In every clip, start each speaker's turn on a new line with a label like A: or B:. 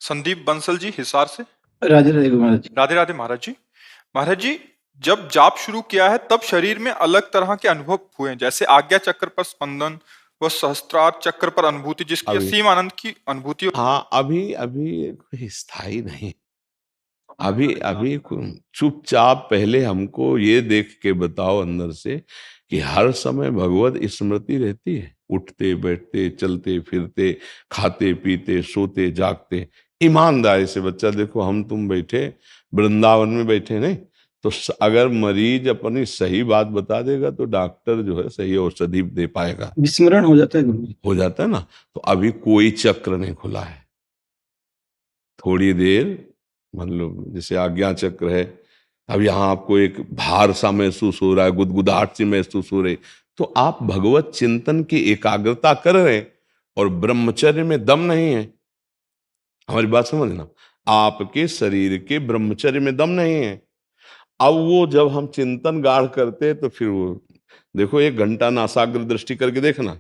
A: संदीप बंसल जी हिसार से।
B: राधे राधे महाराज जी।
A: राधे राधे महाराज जी। महाराज जी, जब जाप शुरू किया है तब शरीर में अलग तरह के अनुभव हुए हैं, जैसे आज्ञा चक्र पर स्पंदन व सहस्त्रार चक्र पर अनुभूति, जिसकी
C: अभी
A: असीम आनंद की अनुभूति।
C: हाँ, अभी अभी कोई स्थायी नहीं। अभी अभी चुपचाप पहले हमको ये देख के बताओ अंदर से कि हर समय भगवत स्मृति रहती है, उठते बैठते चलते फिरते खाते पीते सोते जागते। ईमानदारी से बच्चा देखो, हम तुम बैठे वृंदावन में बैठे नहीं तो अगर मरीज अपनी सही बात बता देगा तो डॉक्टर जो है सही औषधि दे पाएगा।
B: विस्मरण हो जाता है गुरु जी।
C: हो जाता है ना। तो अभी कोई चक्र नहीं खुला है। थोड़ी देर मान लो जैसे आज्ञा चक्र है, अब यहाँ आपको एक भार सा महसूस हो रहा है, गुदगुदाहट सी महसूस हो रही, तो आप भगवत चिंतन की एकाग्रता कर रहे हैं और ब्रह्मचर्य में दम नहीं है। हमारी बात समझना, आपके शरीर के ब्रह्मचर्य में दम नहीं है। अब वो जब हम चिंतन गाढ़ करते तो फिर वो देखो, 1 घंटा नासाग्र दृष्टि करके देखना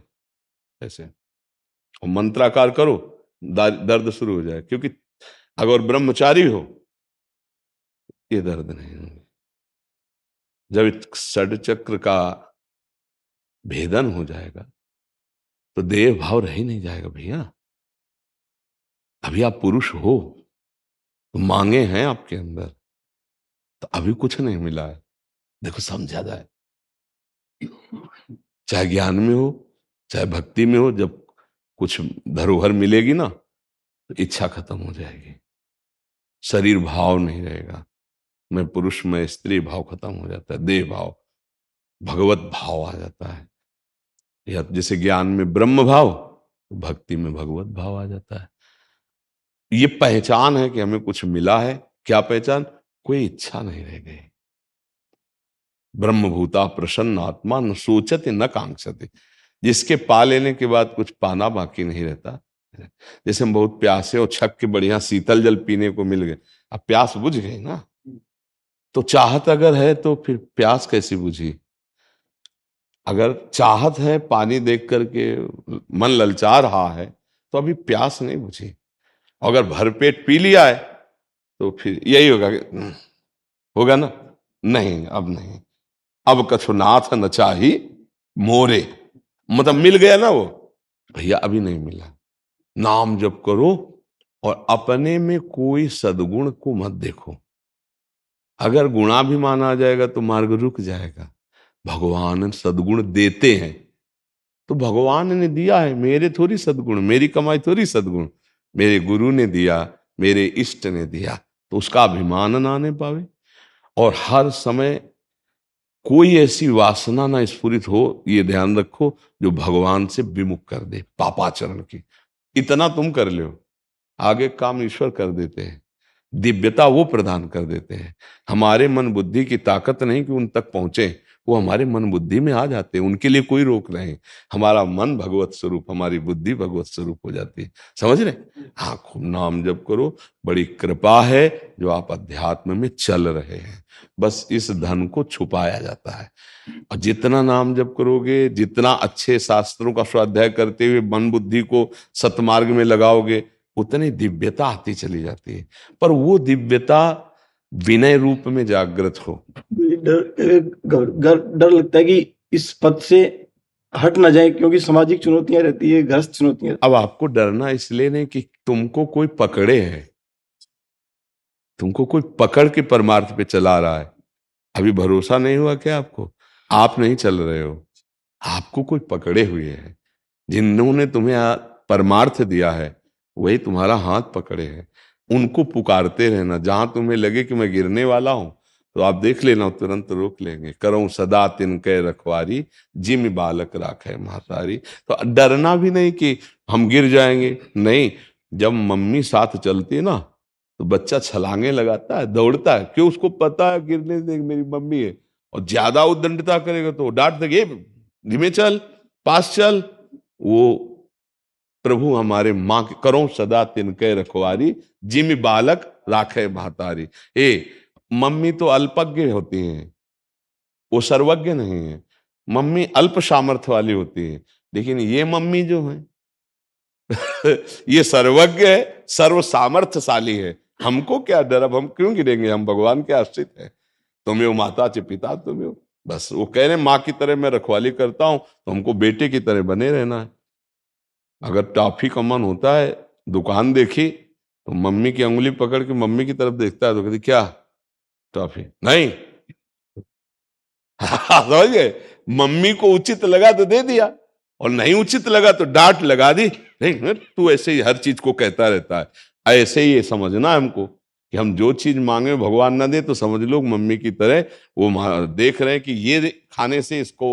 C: ऐसे और मंत्राकार करो, दर्द शुरू हो जाए। क्योंकि अगर ब्रह्मचारी हो ये दर्द नहीं होंगे। जब षड चक्र का भेदन हो जाएगा तो देह भाव रह ही नहीं जाएगा भैया। अभी आप पुरुष हो तो मांगे हैं आपके अंदर, तो अभी कुछ नहीं मिला है। देखो समझा जाए, चाहे ज्ञान में हो चाहे भक्ति में हो, जब कुछ धरोहर मिलेगी ना तो इच्छा खत्म हो जाएगी, शरीर भाव नहीं रहेगा। मैं पुरुष में स्त्री भाव खत्म हो जाता है, देह भाव भगवत भाव आ जाता है। या जैसे ज्ञान में ब्रह्म भाव, भक्ति में भगवत भाव आ जाता है। ये पहचान है कि हमें कुछ मिला है। क्या पहचान? कोई इच्छा नहीं रह गई। ब्रह्मभूता प्रसन्न आत्मा न सोचते न कांक्षते। जिसके पा लेने के बाद कुछ पाना बाकी नहीं रहता। जैसे हम बहुत प्यासे और छक के बढ़िया शीतल जल पीने को मिल गए, अब प्यास बुझ गई ना। तो चाहत अगर है तो फिर प्यास कैसी बुझी? अगर चाहत है, पानी देख करके मन ललचा रहा है, तो अभी प्यास नहीं बुझी। अगर भरपेट पी लिया है तो फिर यही होगा कि होगा ना, नहीं अब नहीं, अब कछु नाथ न चाही मोरे। मतलब मिल गया ना वो, भैया अभी नहीं मिला। नाम जप करो और अपने में कोई सद्गुण को मत देखो। अगर गुणाभिमान आ जाएगा तो मार्ग रुक जाएगा। भगवान सद्गुण देते हैं तो भगवान ने दिया है, मेरे थोड़ी सद्गुण, मेरी कमाई थोड़ी सद्गुण, मेरे गुरु ने दिया, मेरे इष्ट ने दिया, तो उसका अभिमान ना आने पावे। और हर समय कोई ऐसी वासना ना स्फुरित हो, ये ध्यान रखो, जो भगवान से विमुख कर दे, पापाचरण की। इतना तुम कर लो, आगे काम ईश्वर कर देते हैं। दिव्यता वो प्रदान कर देते हैं। हमारे मन बुद्धि की ताकत नहीं कि उन तक पहुंचे, वो हमारे मन बुद्धि में आ जाते हैं, उनके लिए कोई रोक नहीं। हमारा मन भगवत स्वरूप, हमारी बुद्धि भगवत स्वरूप हो जाती है। समझ रहे? हाँ, खूब नाम जप करो, बड़ी कृपा है जो आप अध्यात्म में चल रहे हैं। बस इस धन को छुपाया जाता है। और जितना नाम जप करोगे, जितना अच्छे शास्त्रों का स्वाध्याय करते हुए मन बुद्धि को सतमार्ग में लगाओगे, उतनी दिव्यता आती चली जाती है। पर वो दिव्यता विनय रूप में जागृत हो।
B: डर लगता है कि इस पद से हट ना जाए, क्योंकि सामाजिक चुनौतियां रहती है, गृहस्थ चुनौतियां।
C: अब आपको डरना इसलिए नहीं कि तुमको कोई पकड़े है, तुमको कोई पकड़ के परमार्थ पे चला रहा है। अभी भरोसा नहीं हुआ क्या आपको? आप नहीं चल रहे हो, आपको कोई पकड़े हुए है। जिन्होंने तुम्हें परमार्थ दिया है वही तुम्हारा हाथ पकड़े हैं। उनको पुकारते रहना। जहां तुम्हें लगे कि मैं गिरने वाला हूं तो आप देख लेना, तुरंत रोक लेंगे। करो सदा तिनके रखवारी, जिम बालक राखे महतारी। तो डरना भी नहीं कि हम गिर जाएंगे, नहीं। जब मम्मी साथ चलती है ना तो बच्चा छलांगे लगाता है, दौड़ता है। क्यों? उसको पता है गिरने से मेरी मम्मी है। और ज्यादा उद्दंडता करेगा तो डांट देंगे, धीमे चल, पास चल। वो प्रभु हमारे माँ के करो सदा तिनके रखवारी, जिम बालक राखे महतारी। ए, मम्मी तो अल्पज्ञ होती हैं, वो सर्वज्ञ नहीं है। मम्मी अल्प सामर्थ्य वाली होती है। लेकिन ये मम्मी जो है ये सर्वज्ञ है, सर्व सामर्थ्यशाली है, हमको क्या डर, अब हम क्यों गिरेंगे, हम भगवान के आश्रित हैं। तुम्हें माता च पिता तुम्हें, बस वो कह रहे माँ की तरह मैं रखवाली करता हूं, तो हमको बेटे की तरह बने रहना है। अगर टॉफी का मन होता है, दुकान देखी तो मम्मी की अंगुली पकड़ के मम्मी की तरफ देखता है तो कहती क्या टॉफी नहीं। समझ गए, मम्मी को उचित लगा तो दे दिया, और नहीं उचित लगा तो डांट लगा दी, नहीं तू ऐसे ही हर चीज को कहता रहता है। ऐसे ही ये समझना है हमको कि हम जो चीज मांगे भगवान ना दे तो समझ लो मम्मी की तरह वो देख रहे हैं कि ये खाने से इसको,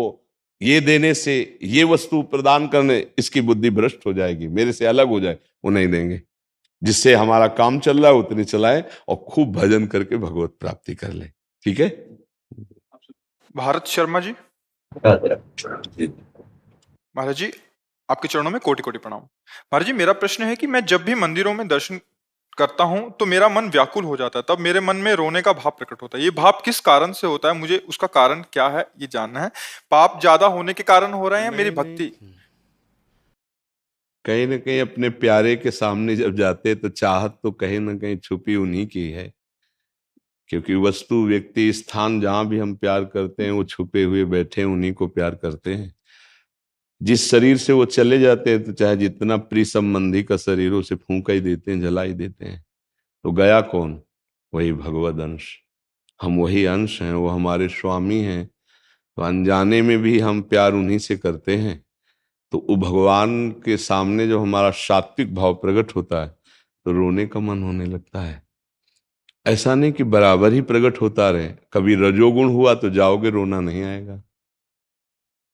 C: ये देने से, ये वस्तु प्रदान करने इसकी बुद्धि भ्रष्ट हो जाएगी, मेरे से अलग हो जाए, वो नहीं देंगे। जिससे हमारा काम चल रहा है उतनी चलाए और खूब भजन करके भगवत प्राप्ति कर ले। ठीक है।
A: भारत शर्मा जी। महाराज जी, आपके चरणों में कोटि कोटि प्रणाम। महाराज जी, मेरा प्रश्न है कि मैं जब भी मंदिरों में दर्शन करता हूं तो मेरा मन व्याकुल हो जाता है, तब मेरे मन में रोने का भाव प्रकट होता है। ये भाव किस कारण से होता है, मुझे उसका कारण क्या है ये जानना है। पाप ज्यादा होने के कारण हो रहे हैं या मेरी भक्ति?
C: कहीं ना कहीं अपने प्यारे के सामने जब जाते तो चाहत तो कहीं ना कहीं छुपी उन्हीं की है, क्योंकि वस्तु व्यक्ति स्थान जहां भी हम प्यार करते हैं वो छुपे हुए बैठे उन्हीं को प्यार करते हैं। जिस शरीर से वो चले जाते हैं तो चाहे जितना प्रिय संबंधी का शरीर हो उसे फूंका ही देते हैं, जला ही देते हैं, तो गया कौन? वही भगवद अंश। हम वही अंश हैं, वो हमारे स्वामी हैं, तो अनजाने में भी हम प्यार उन्हीं से करते हैं। तो वो भगवान के सामने जो हमारा सात्विक भाव प्रकट होता है तो रोने का मन होने लगता है। ऐसा नहीं कि बराबर ही प्रकट होता रहे, कभी रजोगुण हुआ तो जाओगे रोना नहीं आएगा,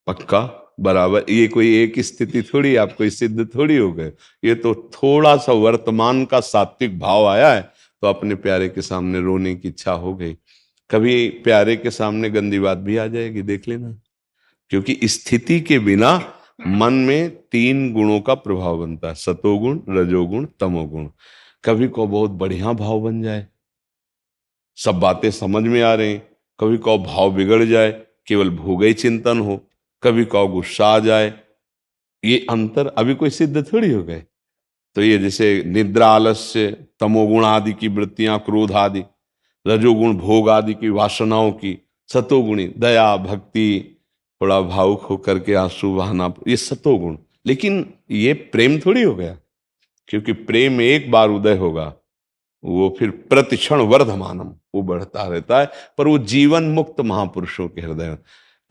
C: पक्का बराबर। ये कोई एक स्थिति थोड़ी, आप कोई सिद्ध थोड़ी हो गए, ये तो थोड़ा सा वर्तमान का सात्विक भाव आया है तो अपने प्यारे के सामने रोने की इच्छा हो गई। कभी प्यारे के सामने गंदी बात भी आ जाएगी, देख लेना, क्योंकि स्थिति के बिना मन में 3 गुणों का प्रभाव बनता है, सतोगुण, रजोगुण, तमोगुण। कभी को बहुत बढ़िया भाव बन जाए, सब बातें समझ में आ रही, कभी को भाव बिगड़ जाए, केवल भोग ही चिंतन हो, कभी को गुस्सा आ जाए। ये अंतर अभी कोई सिद्ध थोड़ी हो गए। तो ये जैसे निद्रा, आलस्य, तमोगुण आदि की वृत्तियां, क्रोध आदि, रजोगुण भोग आदि की वासनाओं की, सतोगुणी दया, भक्ति, थोड़ा भावुक होकर के आंसू बहाना, ये सतोगुण। लेकिन ये प्रेम थोड़ी हो गया, क्योंकि प्रेम एक बार उदय होगा वो फिर प्रतिक्षण वर्धमानम, वो बढ़ता रहता है। पर वो जीवन मुक्त महापुरुषों के हृदय में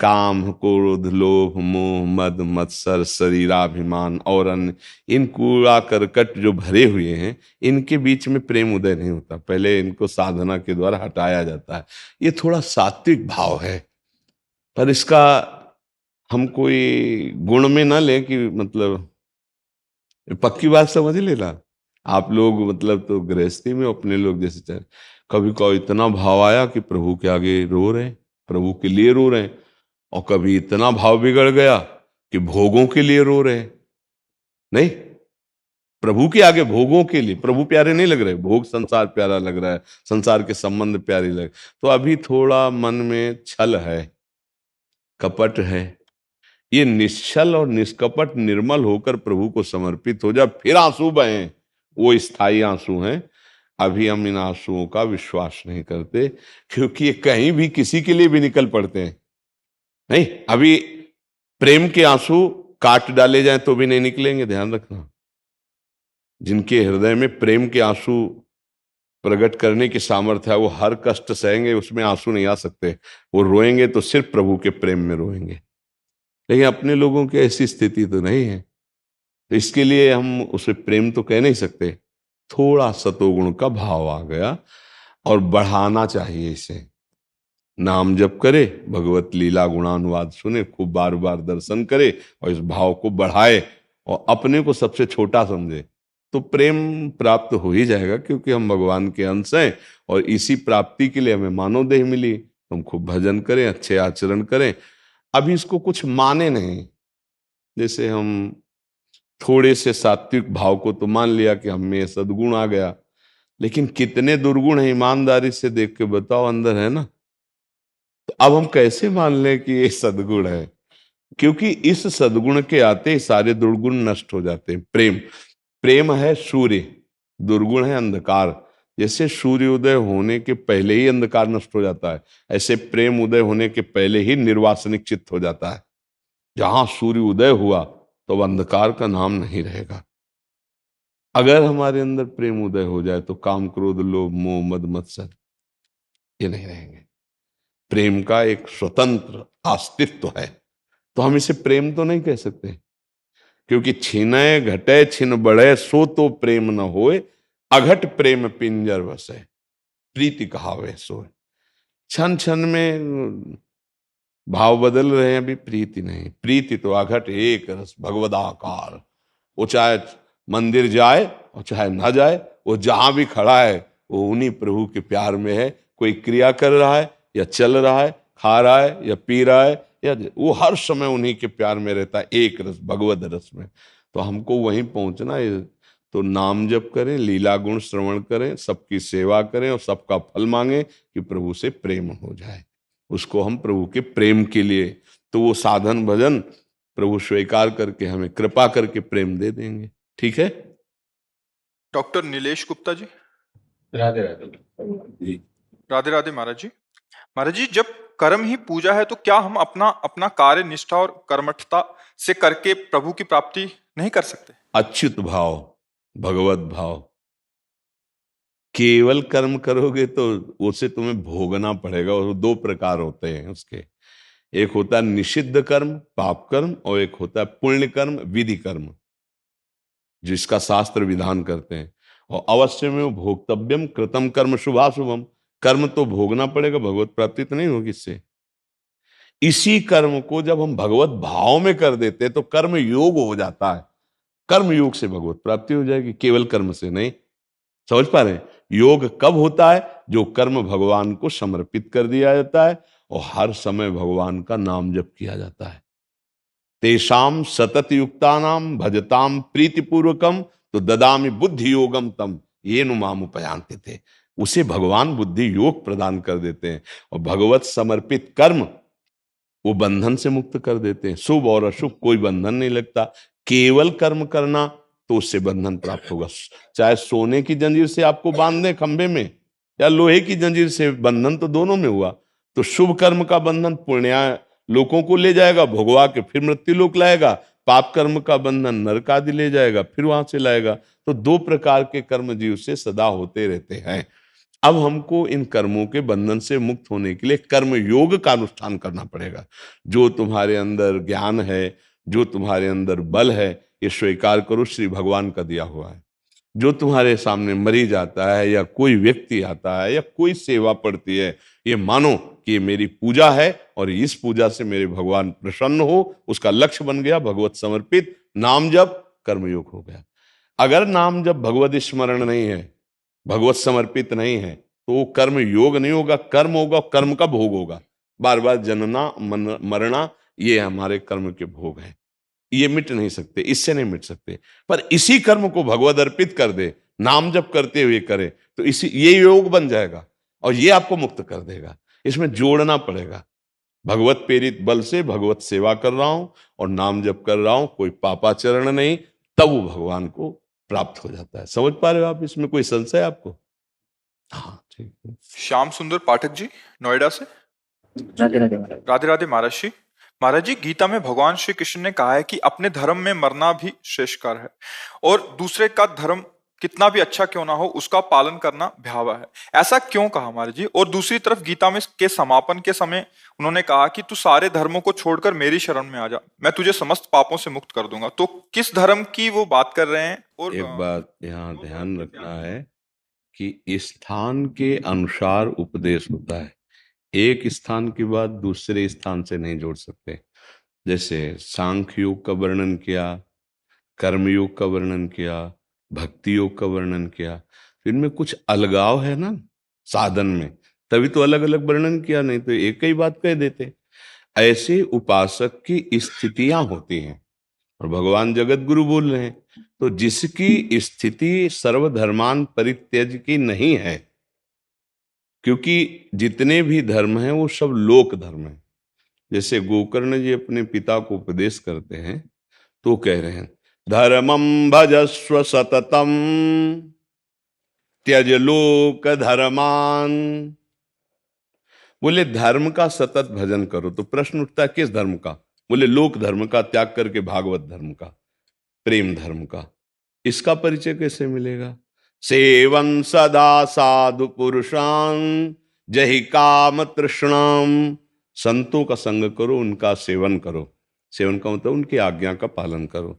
C: काम, क्रोध, लोभ, मोह, मद, मत्सर, शरीराभिमान और अन्य इन कूड़ा करकट जो भरे हुए हैं, इनके बीच में प्रेम उदय नहीं होता, पहले इनको साधना के द्वारा हटाया जाता है। ये थोड़ा सात्विक भाव है, पर इसका हम कोई गुण में ना ले कि मतलब, पक्की बात समझ लेना। आप लोग मतलब तो गृहस्थी में अपने लोग जैसे चाहे, कभी को इतना भाव आया कि प्रभु के आगे रो रहे हैं, प्रभु के लिए रो रहे हैं, और कभी इतना भाव बिगड़ गया कि भोगों के लिए रो रहे हैं। नहीं, प्रभु के आगे भोगों के लिए प्रभु प्यारे नहीं लग रहे, भोग संसार प्यारा लग रहा है, संसार के संबंध प्यारे लग, तो अभी थोड़ा मन में छल है, कपट है। ये निश्चल और निष्कपट निर्मल होकर प्रभु को समर्पित हो जा, फिर आंसू बहे, वो स्थायी आंसू हैं। अभी हम इन आंसुओं का विश्वास नहीं करते, क्योंकि ये कहीं भी किसी के लिए भी निकल पड़ते हैं। नहीं, अभी प्रेम के आंसू काट डाले जाएं तो भी नहीं निकलेंगे, ध्यान रखना। जिनके हृदय में प्रेम के आंसू प्रकट करने की सामर्थ्य है, वो हर कष्ट सहेंगे, उसमें आंसू नहीं आ सकते। वो रोएंगे तो सिर्फ प्रभु के प्रेम में रोएंगे। लेकिन अपने लोगों की ऐसी स्थिति तो नहीं है, तो इसके लिए हम उसे प्रेम तो कह नहीं सकते। थोड़ा सतोगुण का भाव आ गया और बढ़ाना चाहिए इसे। नाम जप करे, भगवत लीला गुणानुवाद सुने, खूब बार बार दर्शन करे और इस भाव को बढ़ाए और अपने को सबसे छोटा समझे, तो प्रेम प्राप्त हो ही जाएगा, क्योंकि हम भगवान के अंश हैं और इसी प्राप्ति के लिए हमें मानव देह मिली। हम खूब भजन करें, अच्छे आचरण करें। अभी इसको कुछ माने नहीं, जैसे हम थोड़े से सात्विक भाव को तो मान लिया कि हम में सद्गुण आ गया, लेकिन कितने दुर्गुण है ईमानदारी से देख के बताओ, अंदर है ना। तो अब हम कैसे मान लें कि ये सद्गुण है, क्योंकि इस सद्गुण के आते सारे दुर्गुण नष्ट हो जाते हैं। प्रेम प्रेम है सूर्य, दुर्गुण है अंधकार। जैसे सूर्य उदय होने के पहले ही अंधकार नष्ट हो जाता है, ऐसे प्रेम उदय होने के पहले ही निर्वासनिक चित्त हो जाता है। जहां सूर्य उदय हुआ तो अंधकार का नाम नहीं रहेगा। अगर हमारे अंदर प्रेम उदय हो जाए तो काम, क्रोध, लोभ, मोह, मद, मत्सर ये नहीं रहेंगे। प्रेम का एक स्वतंत्र अस्तित्व है, तो हम इसे प्रेम तो नहीं कह सकते, क्योंकि छिनय घटे छिन बढ़े सो तो प्रेम न होए, अघट प्रेम पिंजर बसे, प्रीति कहावे सोए। क्षण क्षण में भाव बदल रहे हैं, अभी प्रीति नहीं। प्रीति तो अघट एक रस भगवदाकार। वो चाहे मंदिर जाए और चाहे ना जाए, वो जहां भी खड़ा है वो उन्हीं प्रभु के प्यार में है। कोई क्रिया कर रहा है या चल रहा है, खा रहा है या पी रहा है, या वो हर समय उन्हीं के प्यार में रहता है, एक रस भगवद रस में। तो हमको वहीं पहुंचना है। तो नाम जप करें, लीला गुण श्रवण करें, सबकी सेवा करें और सबका फल मांगे कि प्रभु से प्रेम हो जाए। उसको हम प्रभु के प्रेम के लिए, तो वो साधन भजन प्रभु स्वीकार करके हमें कृपा करके प्रेम दे देंगे। ठीक है।
A: डॉक्टर नीलेश गुप्ता जी।
B: राधे राधे जी।
A: राधे राधे महाराज जी। महाराज जी, जब कर्म ही पूजा है तो क्या हम अपना अपना कार्य निष्ठा और कर्मठता से करके प्रभु की प्राप्ति नहीं कर सकते?
C: अच्युत भाव, भगवत भाव। केवल कर्म करोगे तो उसे तुम्हें भोगना पड़ेगा, और दो प्रकार होते हैं उसके। एक होता है निषिद्ध कर्म, पाप कर्म, और एक होता है पुण्य कर्म, विधि कर्म, जिसका शास्त्र विधान करते हैं। और अवश्य में वो भोक्तव्यम कृतम कर्म शुभाशुभम। कर्म तो भोगना पड़ेगा, भगवत प्राप्ति तो नहीं होगी इससे। इसी कर्म को जब हम भगवत भाव में कर देते हैं तो कर्म योग हो जाता है। कर्म योग से भगवत प्राप्ति हो जाएगी, केवल कर्म से नहीं। समझ पा रहे हैं? योग कब होता है? जो कर्म भगवान को समर्पित कर दिया जाता है और हर समय भगवान का नाम जप किया जाता है। तेषाम सतत युक्तानाम भजताम प्रीतिपूर्वकम तो ददामि बुद्धि योगम तम ये नुमाम उपयांति थे। उसे भगवान बुद्धि योग प्रदान कर देते हैं। और भगवत समर्पित कर्म वो बंधन से मुक्त कर देते हैं। शुभ और अशुभ कोई बंधन नहीं लगता। केवल कर्म करना तो उससे बंधन प्राप्त होगा। चाहे सोने की जंजीर से आपको बांध दें खंभे में, या लोहे की जंजीर से, बंधन तो दोनों में हुआ। तो शुभ कर्म का बंधन पुण्य लोकों को ले जाएगा, भोगवा के फिर मृत्यु लोक लाएगा। पाप कर्म का बंधन नरक आदि ले जाएगा, फिर वहां से लाएगा। तो दो प्रकार के कर्म जीव से सदा होते रहते हैं। अब हमको इन कर्मों के बंधन से मुक्त होने के लिए कर्म योग का अनुष्ठान करना पड़ेगा। जो तुम्हारे अंदर ज्ञान है, जो तुम्हारे अंदर बल है, ये स्वीकार करो श्री भगवान का दिया हुआ है। जो तुम्हारे सामने मरीज आता है या कोई व्यक्ति आता है या कोई सेवा पड़ती है, ये मानो कि ये मेरी पूजा है और इस पूजा से मेरे भगवान प्रसन्न हो। उसका लक्ष्य बन गया भगवत समर्पित नाम जप, कर्मयोग हो गया। अगर नाम जप भगवत स्मरण नहीं है, भगवत समर्पित नहीं है, तो वो कर्म योग नहीं होगा, कर्म होगा, कर्म का भोग होगा। बार बार जनना मरना, ये हमारे कर्म के भोग हैं। ये मिट नहीं सकते, इससे नहीं मिट सकते। पर इसी कर्म को भगवत अर्पित कर दे, नाम जप करते हुए करे, तो इसी ये योग बन जाएगा और ये आपको मुक्त कर देगा। इसमें जोड़ना पड़ेगा। भगवत प्रेरित बल से भगवत सेवा कर रहा हूं और नाम जप कर रहा हूं, कोई पापाचरण नहीं, तब वो भगवान को प्राप्त हो जाता है। समझ पा रहे हो आप? इसमें कोई संशय आपको? हाँ, ठीक है।
A: श्याम सुंदर पाठक जी, नोएडा से।
B: राधे राधे महाराज।
A: राधे राधे महाराज जी। महाराज जी, गीता में भगवान श्री कृष्ण ने कहा है कि अपने धर्म में मरना भी श्रेष्ठ कार्य है, और दूसरे का धर्म कितना भी अच्छा क्यों ना हो उसका पालन करना भयावह है। ऐसा क्यों कहा महाराज जी? और दूसरी तरफ गीता में के समापन के समय उन्होंने कहा कि तू सारे धर्मों को छोड़कर मेरी शरण में आ जा, मैं तुझे समस्त पापों से मुक्त कर दूंगा। तो किस धर्म की वो बात कर रहे हैं? और
C: एक बात यहाँ ध्यान रखना है कि स्थान के अनुसार उपदेश होता है। एक स्थान की बात दूसरे स्थान से नहीं जोड़ सकते। जैसे सांख्य योग का वर्णन किया, कर्म योग का वर्णन किया, भक्ति योग का वर्णन किया, तो इनमें कुछ अलगाव है ना साधन में, तभी तो अलग अलग वर्णन किया, नहीं तो एक ही बात कह देते। ऐसे उपासक की स्थितियां होती हैं और भगवान जगत गुरु बोल रहे हैं। तो जिसकी स्थिति सर्वधर्मान परित्यज की नहीं है, क्योंकि जितने भी धर्म हैं वो सब लोक धर्म हैं। जैसे गोकर्ण जी अपने पिता को उपदेश करते हैं तो कह रहे हैं धर्मं भजस्व सततम त्यज लोक धर्मान। बोले धर्म का सतत भजन करो। तो प्रश्न उठता है किस धर्म का? बोले लोक धर्म का त्याग करके भागवत धर्म का, प्रेम धर्म का। इसका परिचय कैसे मिलेगा? सेवन सदा साधु पुरुषां जहि काम तृष्णाम। संतों का संग करो, उनका सेवन करो। सेवन का मतलब उनकी आज्ञा का पालन करो।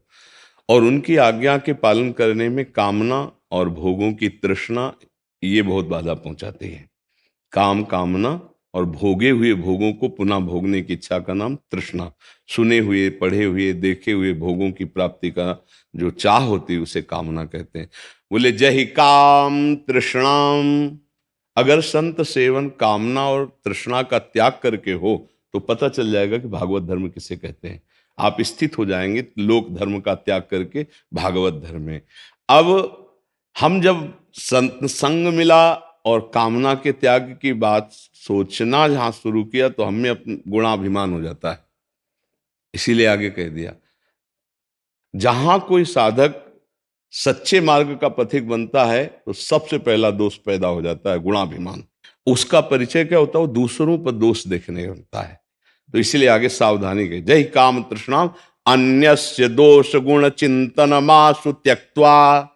C: और उनकी आज्ञा के पालन करने में कामना और भोगों की तृष्णा ये बहुत बाधा पहुंचाती है। काम कामना और भोगे हुए भोगों को पुनः भोगने की इच्छा का नाम तृष्णा। सुने हुए, पढ़े हुए, देखे हुए भोगों की प्राप्ति का जो चाह होती है उसे कामना कहते हैं। बोले जहि काम तृष्णाम। अगर संत सेवन कामना और तृष्णा का त्याग करके हो तो पता चल जाएगा कि भागवत धर्म किसे कहते हैं। आप स्थित हो जाएंगे लोक धर्म का त्याग करके भागवत धर्म में। अब हम जब संत संग मिला और कामना के त्याग की बात सोचना जहां शुरू किया तो हमें अपना गुणाभिमान हो जाता है। इसीलिए आगे कह दिया, जहां कोई साधक सच्चे मार्ग का पथिक बनता है तो सबसे पहला दोष पैदा हो जाता है गुणाभिमान। उसका परिचय क्या होता है? वो दूसरों पर दोष देखने लगता है। तो इसलिए आगे सावधानी के जय काम तृष्णा अन्यस्य दोष गुण चिंतन मासु त्यक्त्वा।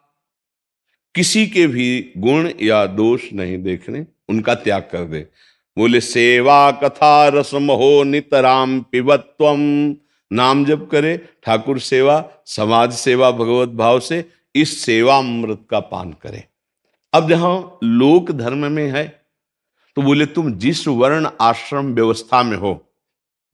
C: किसी के भी गुण या दोष नहीं देखने, उनका त्याग कर दे। बोले सेवा कथा रसमहो नितराम पिबत्वम। नाम जप करे, ठाकुर सेवा, समाज सेवा भगवत भाव से इस सेवा अमृत का पान करे। अब जहां लोक धर्म में है तो बोले तुम जिस वर्ण आश्रम व्यवस्था में हो,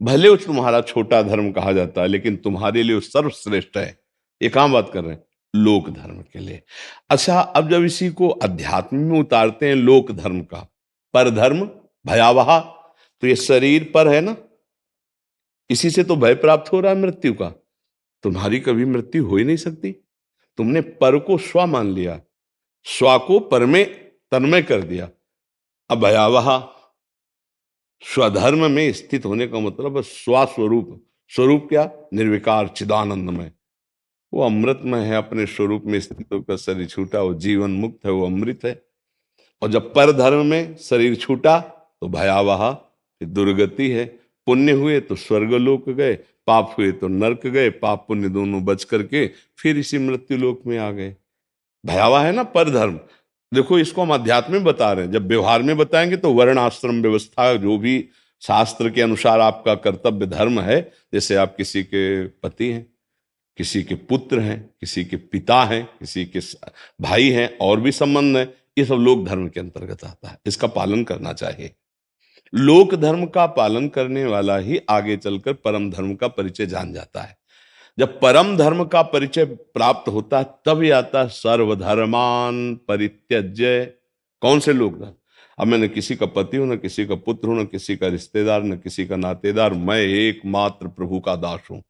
C: भले उस तुम्हारा छोटा धर्म कहा जाता है लेकिन तुम्हारे लिए सर्वश्रेष्ठ है। ये कहां बात कर रहे हैं? लोक धर्म के लिए। अच्छा, अब जब इसी को अध्यात्म में उतारते हैं लोक धर्म का, पर धर्म भयावह। तो ये शरीर पर है ना, इसी से तो भय प्राप्त हो रहा है मृत्यु का। तुम्हारी कभी मृत्यु हो ही नहीं सकती। तुमने पर को स्व मान लिया, स्व को पर में तन्मय कर दिया। अब भयावह। स्वधर्म में स्थित होने का मतलब स्वस्वरूप। स्वरूप क्या? निर्विकार चिदानंदमय। वो अमृतमय है, अपने स्वरूप में स्थित होकर शरीर छूटा, वो जीवन मुक्त है, वो अमृत है। और जब पर धर्म में शरीर छूटा तो भयावह, फिर दुर्गति है। पुण्य हुए तो स्वर्गलोक गए, पाप हुए तो नरक गए। पाप पुण्य दोनों बच करके फिर इसी मृत्यु लोक में आ गए। भयावह है ना पर धर्म। देखो, इसको हम अध्यात्म में बता रहे हैं, जब व्यवहार में बताएंगे तो वर्ण आश्रम व्यवस्था जो भी शास्त्र के अनुसार आपका कर्तव्य धर्म है, जैसे आप किसी के पति हैं, किसी के पुत्र हैं, किसी के पिता हैं, किसी के भाई हैं, और भी संबंध है, ये सब लोक धर्म के अंतर्गत आता है। इसका पालन करना चाहिए। लोक धर्म का पालन करने वाला ही आगे चलकर परम धर्म का परिचय जान जाता है। जब परम धर्म का परिचय प्राप्त होता है तब ये आता है सर्वधर्मान परित्यज्य। कौन से लोक धर्म? अब मैं न किसी का पति हूं, न किसी का पुत्र हूं, न किसी का रिश्तेदार, न किसी का नातेदार। मैं एकमात्र प्रभु का दास हूं,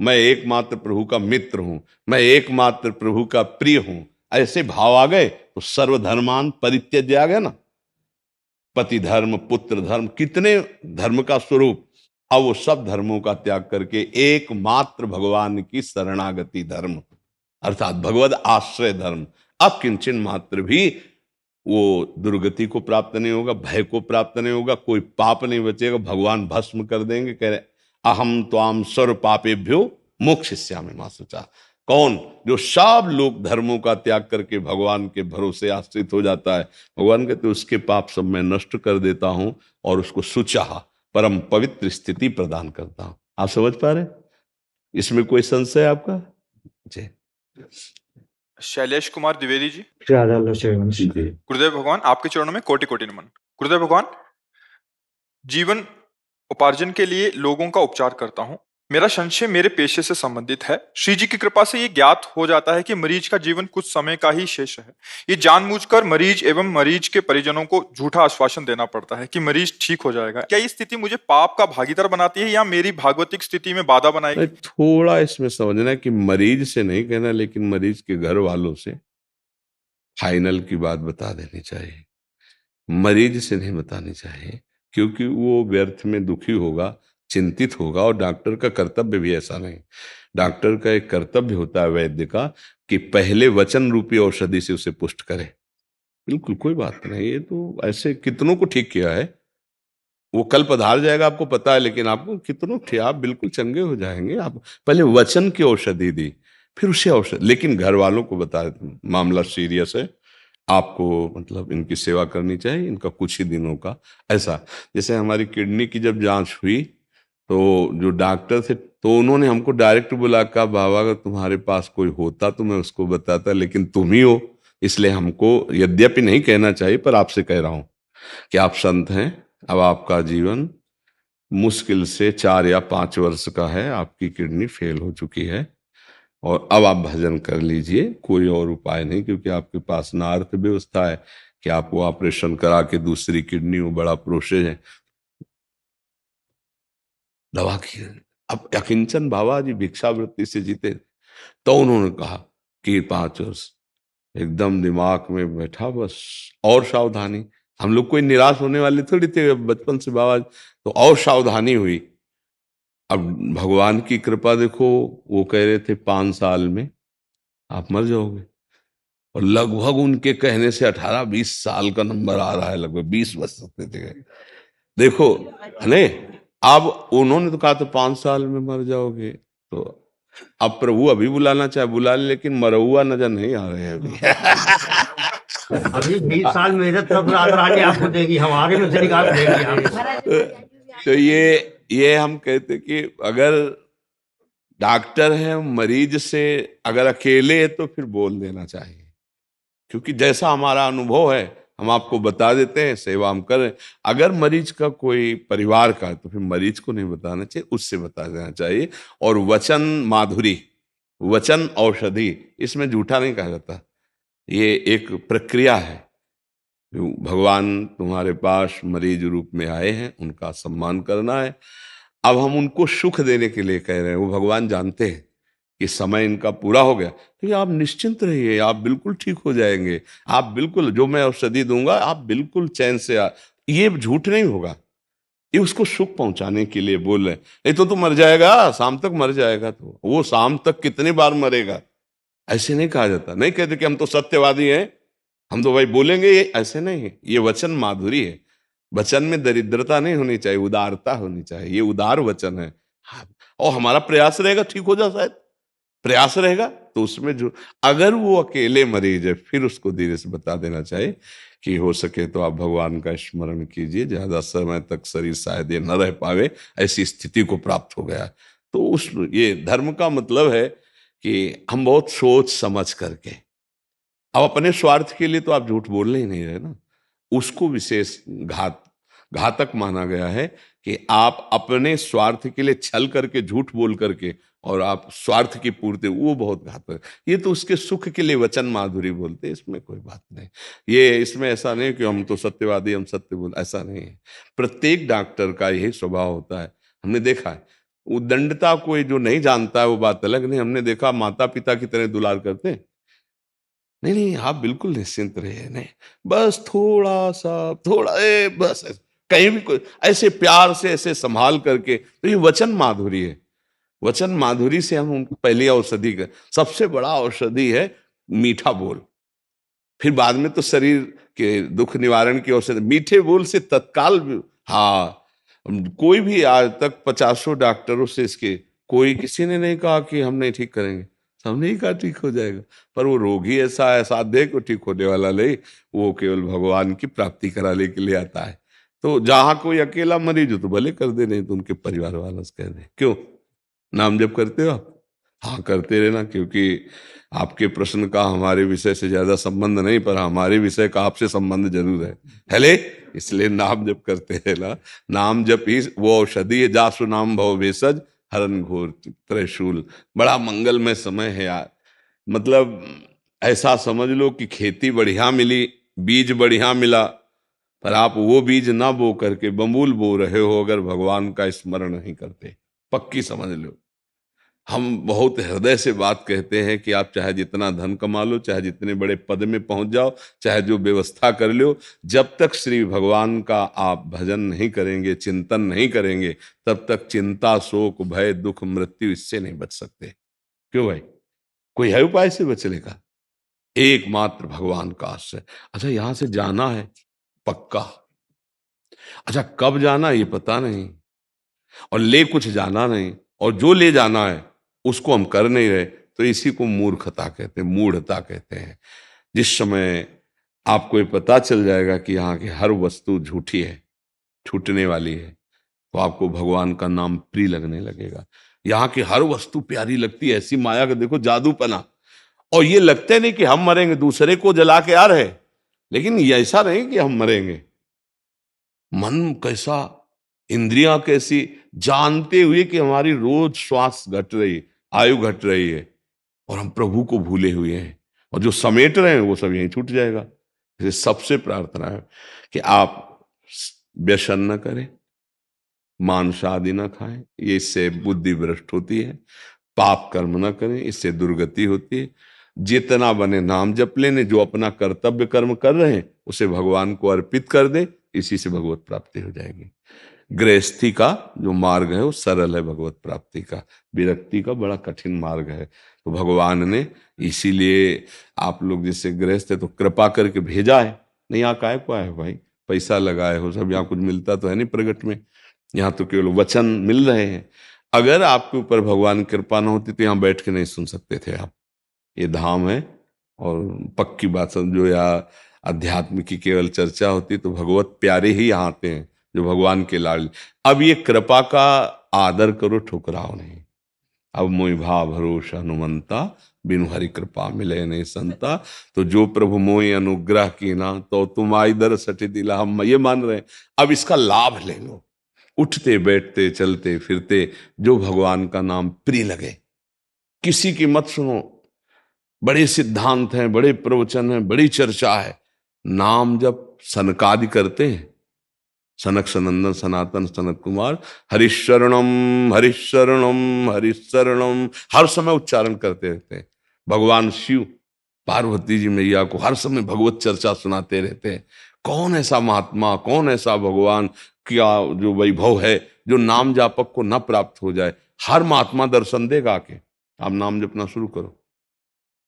C: मैं एकमात्र प्रभु का मित्र हूं, मैं एकमात्र प्रभु का प्रिय हूं। ऐसे भाव आ गए तो सर्वधर्मान परित्यज्य आ गया ना। पति धर्म, पुत्र धर्म, कितने धर्म का स्वरूप। अब वो सब धर्मों का त्याग करके एकमात्र भगवान की शरणागति धर्म अर्थात भगवद आश्रय धर्म। अब किंचन मात्र भी वो दुर्गति को प्राप्त नहीं होगा, भय को प्राप्त नहीं होगा, कोई पाप नहीं बचेगा। भगवान भस्म कर देंगे, कह रहे अहम त्वाम सर्व पापेभ्यो मोक्षयिष्यामि मा शुचा। कौन? जो सब लोग धर्मों का त्याग करके भगवान के भरोसे आश्रित हो जाता है। भगवान कहते उसके पाप सब मैं नष्ट कर देता हूं और उसको शुचा परम पवित्र स्थिति प्रदान करता हूं। आप समझ पा रहे? इसमें कोई संशय आपका? जी।
A: शैलेश कुमार द्विवेदी जी।
B: जी।
A: गुरुदेव भगवान, आपके चरणों में कोटि कोटि नमन। गुरुदेव भगवान, जीवन उपार्जन के लिए लोगों का उपचार करता हूं। मेरा संशय मेरे पेशे से संबंधित है। श्री जी की कृपा से ये ज्ञात हो जाता है कि मरीज का जीवन कुछ समय का ही शेष है। ये जानबूझकर मरीज एवं मरीज के परिजनों को झूठा आश्वासन देना पड़ता है कि मरीज ठीक हो जाएगा। क्या ये स्थिति मुझे पाप का भागीदार बनाती है या मेरी भागवतिक स्थिति में बाधा बनाएगी?
C: थोड़ा इसमें समझना है कि मरीज से नहीं कहना, लेकिन मरीज के घर वालों से फाइनल की बात बता देनी चाहिए। मरीज से नहीं बतानी चाहिए, क्योंकि वो व्यर्थ में दुखी होगा, चिंतित होगा। और डॉक्टर का कर्तव्य भी ऐसा नहीं, डॉक्टर का एक कर्तव्य होता है वैद्य का कि पहले वचन रूपी औषधि से उसे पुष्ट करे। बिल्कुल कोई बात नहीं, ये तो ऐसे कितनों को ठीक किया है। वो कल पधार जाएगा आपको पता है, लेकिन आपको कितनों आप बिल्कुल चंगे हो जाएंगे। आप पहले वचन की औषधि दी, फिर उसे औषधि, लेकिन घर वालों को बता मामला सीरियस है, आपको मतलब इनकी सेवा करनी चाहिए, इनका कुछ ही दिनों का। ऐसा जैसे हमारी किडनी की जब जांच हुई तो जो डॉक्टर थे तो उन्होंने हमको डायरेक्ट बोला, कहा बाबा अगर तुम्हारे पास कोई होता तो मैं उसको बताता, लेकिन तुम ही हो, इसलिए हमको यद्यपि नहीं कहना चाहिए पर आपसे कह रहा हूं कि आप संत हैं। अब आपका जीवन मुश्किल से 4 या 5 वर्ष का है, आपकी किडनी फेल हो चुकी है और अब आप भजन कर लीजिए, कोई और उपाय नहीं, क्योंकि आपके पास ना अर्थव्यवस्था है कि आपको ऑपरेशन करा के दूसरी किडनी में, बड़ा प्रोसेस है। दवा की अब अकिंचन बाबा जी भिक्षावृत्ति से जीते, तो उन्होंने कहा कि 5 वर्ष एकदम दिमाग में बैठा, बस और सावधानी। हम लोग कोई निराश होने वाले थोड़ी थे बचपन से बाबा, तो और सावधानी हुई। अब भगवान की कृपा देखो, वो कह रहे थे 5 साल में आप मर जाओगे, और लगभग उनके कहने से 18-20 साल का नंबर आ रहा है, लगभग 20 बज सकते थे। देखो नहीं, अब उन्होंने तो कहा तो 5 साल में मर जाओगे, तो अब प्रभु अभी बुलाना चाहे बुला ले, लेकिन मरहुआ नजर नहीं आ रहे हैं अभी।
D: अभी 20 साल मेहनत तब रानी आपको देगी, हमारे में से निकाल देगी आप।
C: तो ये हम कहते कि अगर डॉक्टर है मरीज से अगर अकेले है तो फिर बोल देना चाहिए, क्योंकि जैसा हमारा अनुभव है हम आपको बता देते हैं, सेवा हम करें। अगर मरीज का कोई परिवार का है तो फिर मरीज को नहीं बताना चाहिए, उससे बता देना चाहिए। और वचन माधुरी, वचन औषधि, इसमें झूठा नहीं कहा जाता, ये एक प्रक्रिया है। भगवान तुम्हारे पास मरीज रूप में आए हैं, उनका सम्मान करना है। अब हम उनको सुख देने के लिए कह रहे हैं, वो भगवान जानते हैं कि समय इनका पूरा हो गया, तो आप निश्चिंत रहिए, आप बिल्कुल ठीक हो जाएंगे। आप बिल्कुल, जो मैं औषधि दूंगा आप बिल्कुल चैन से ये झूठ नहीं होगा, ये उसको सुख पहुंचाने के लिए बोल रहे हैं। नहीं तो मर जाएगा, शाम तक मर जाएगा, तो वो शाम तक कितनी बार मरेगा, ऐसे नहीं कहा जाता। नहीं कहते कि हम तो सत्यवादी हैं, हम तो भाई बोलेंगे, ये ऐसे नहीं है। ये वचन माधुरी है, वचन में दरिद्रता नहीं होनी चाहिए, उदारता होनी चाहिए, ये उदार वचन है। हाँ, और हमारा प्रयास रहेगा ठीक हो जाए, शायद प्रयास रहेगा तो उसमें जो, अगर वो अकेले मरीज है फिर उसको धीरे से बता देना चाहिए कि हो सके तो आप भगवान का स्मरण कीजिए, ज्यादा समय तक शरीर शायद ये न रह पावे, ऐसी स्थिति को प्राप्त हो गया। तो उस, ये धर्म का मतलब है कि हम बहुत सोच समझ करके, अब अपने स्वार्थ के लिए तो आप झूठ बोलने ही नहीं रहे ना, उसको विशेष घातक माना गया है कि आप अपने स्वार्थ के लिए छल करके, झूठ बोल करके, और आप स्वार्थ की पूर्ति, वो बहुत घातक। ये तो उसके सुख के लिए वचन माधुरी बोलते हैं, इसमें कोई बात नहीं। ये इसमें ऐसा नहीं कि हम तो सत्यवादी, हम सत्य बोल, ऐसा नहीं है। प्रत्येक डॉक्टर का यही स्वभाव होता है, हमने देखा है। उदंडता कोई जो नहीं जानता है वो बात अलग, नहीं, हमने देखा माता पिता की तरह दुलार करते हैं। नहीं नहीं, आप बिल्कुल निश्चिंत रहिए, नहीं बस थोड़ा सा, थोड़ा बस कहीं भी कोई ऐसे प्यार से ऐसे संभाल करके, तो ये वचन माधुरी है। वचन माधुरी से हम उनको पहली औषधि का, सबसे बड़ा औषधि है मीठा बोल, फिर बाद में तो शरीर के दुख निवारण की औषधि मीठे बोल से तत्काल। हाँ, कोई भी आज तक 50 डॉक्टरों से इसके कोई किसी ने नहीं कहा कि हम नहीं ठीक करेंगे, हमने ही कहा ठीक हो जाएगा। पर वो रोगी ऐसा है, साध्य को ठीक होने वाला नहीं, वो केवल भगवान की प्राप्ति कराने के लिए आता है। तो जहां कोई अकेला मरीज हो तो भले कर दे, नहीं तो उनके परिवार वालों से कह दे। क्यों, नाम जप करते हो आप? हाँ करते रहना, क्योंकि आपके प्रश्न का हमारे विषय से ज्यादा संबंध नहीं, पर हमारे विषय का आपसे संबंध जरूर है हेले, इसलिए नाम जप करते रहना। नाम जप ही वो औषधि है, जासु नाम भव भेषज हरण घोर त्रिशूल। बड़ा मंगलमय समय है यार, मतलब ऐसा समझ लो कि खेती बढ़िया मिली, बीज बढ़िया मिला, पर आप वो बीज ना बो करके बमूल बो रहे हो अगर भगवान का स्मरण नहीं करते, पक्की समझ लो। हम बहुत हृदय से बात कहते हैं कि आप चाहे जितना धन कमा लो, चाहे जितने बड़े पद में पहुंच जाओ, चाहे जो व्यवस्था कर लो, जब तक श्री भगवान का आप भजन नहीं करेंगे, चिंतन नहीं करेंगे, तब तक चिंता, शोक, भय, दुख, मृत्यु इससे नहीं बच सकते। क्यों भाई? कोई है उपाय से बचने का? एकमात्र भगवान का आश्रय। अच्छा, यहां से जाना है पक्का, अच्छा कब जाना ये पता नहीं, और ले कुछ जाना नहीं, और जो ले जाना है उसको हम कर नहीं रहे, तो इसी को मूर्खता कहते हैं, मूढ़ता कहते हैं। जिस समय आपको ये पता चल जाएगा कि यहाँ की हर वस्तु झूठी है, छूटने वाली है, तो आपको भगवान का नाम प्रिय लगने लगेगा। यहाँ की हर वस्तु प्यारी लगती है, ऐसी माया का देखो जादूपना। और ये लगते नहीं कि हम मरेंगे, दूसरे को जला के आ रहे, लेकिन ये ऐसा नहीं कि हम मरेंगे। मन कैसा, इंद्रियां कैसी, जानते हुए कि हमारी रोज श्वास घट रही, आयु घट रही है, और हम प्रभु को भूले हुए हैं, और जो समेट रहे हैं वो सब यहीं छूट जाएगा। इसलिए सबसे प्रार्थना है कि आप व्यसन न करें, मांस आदि न खाएं, ये इससे बुद्धि भ्रष्ट होती है। पाप कर्म न करें, इससे दुर्गति होती है। जितना बने नाम जप लेने, जो अपना कर्तव्य कर्म कर रहे हैं उसे भगवान को अर्पित कर दे, इसी से भगवत प्राप्ति हो जाएगी। गृहस्थी का जो मार्ग है वो सरल है, भगवत प्राप्ति का। विरक्ति का बड़ा कठिन मार्ग है। तो भगवान ने इसीलिए आप लोग जैसे गृहस्थ है तो कृपा करके भेजा है। नहीं यहाँ काय को आए भाई, पैसा लगाए हो सब, यहाँ कुछ मिलता तो है नहीं प्रगट में, यहाँ तो केवल वचन मिल रहे हैं। अगर आपके ऊपर भगवान की कृपा न होती तो यहाँ बैठ के नहीं सुन सकते थे आप। ये धाम है, और पक्की बात समझो, या अध्यात्म की केवल चर्चा होती तो भगवत प्यारे ही यहाँ आते हैं, जो भगवान के लाल। अब ये कृपा का आदर करो, ठुकराओ नहीं। अब मोहि भा भरोसा हनुमंता, बिनु हरि कृपा मिले नहीं संता। तो जो प्रभु मोहि अनुग्रह की ना, तो तुम आई दर सटी दिला, हम ये मान रहे हैं। अब इसका लाभ ले लो, उठते बैठते चलते फिरते जो भगवान का नाम प्रिय लगे। किसी की मत सुनो, बड़े सिद्धांत हैं, बड़े प्रवचन हैं, बड़ी चर्चा है, नाम जब सनकादि करते हैं, सनक सनंदन सनातन सनत कुमार, हरिशरणम हरिशरणम हरिशरणम हर समय उच्चारण करते रहते हैं। भगवान शिव पार्वती जी मैया को हर समय भगवत चर्चा सुनाते रहते हैं। कौन ऐसा महात्मा, कौन ऐसा भगवान, क्या जो वैभव है जो नाम जापक को न प्राप्त हो जाए। हर महात्मा दर्शन देगा आके, आप नाम जपना शुरू करो,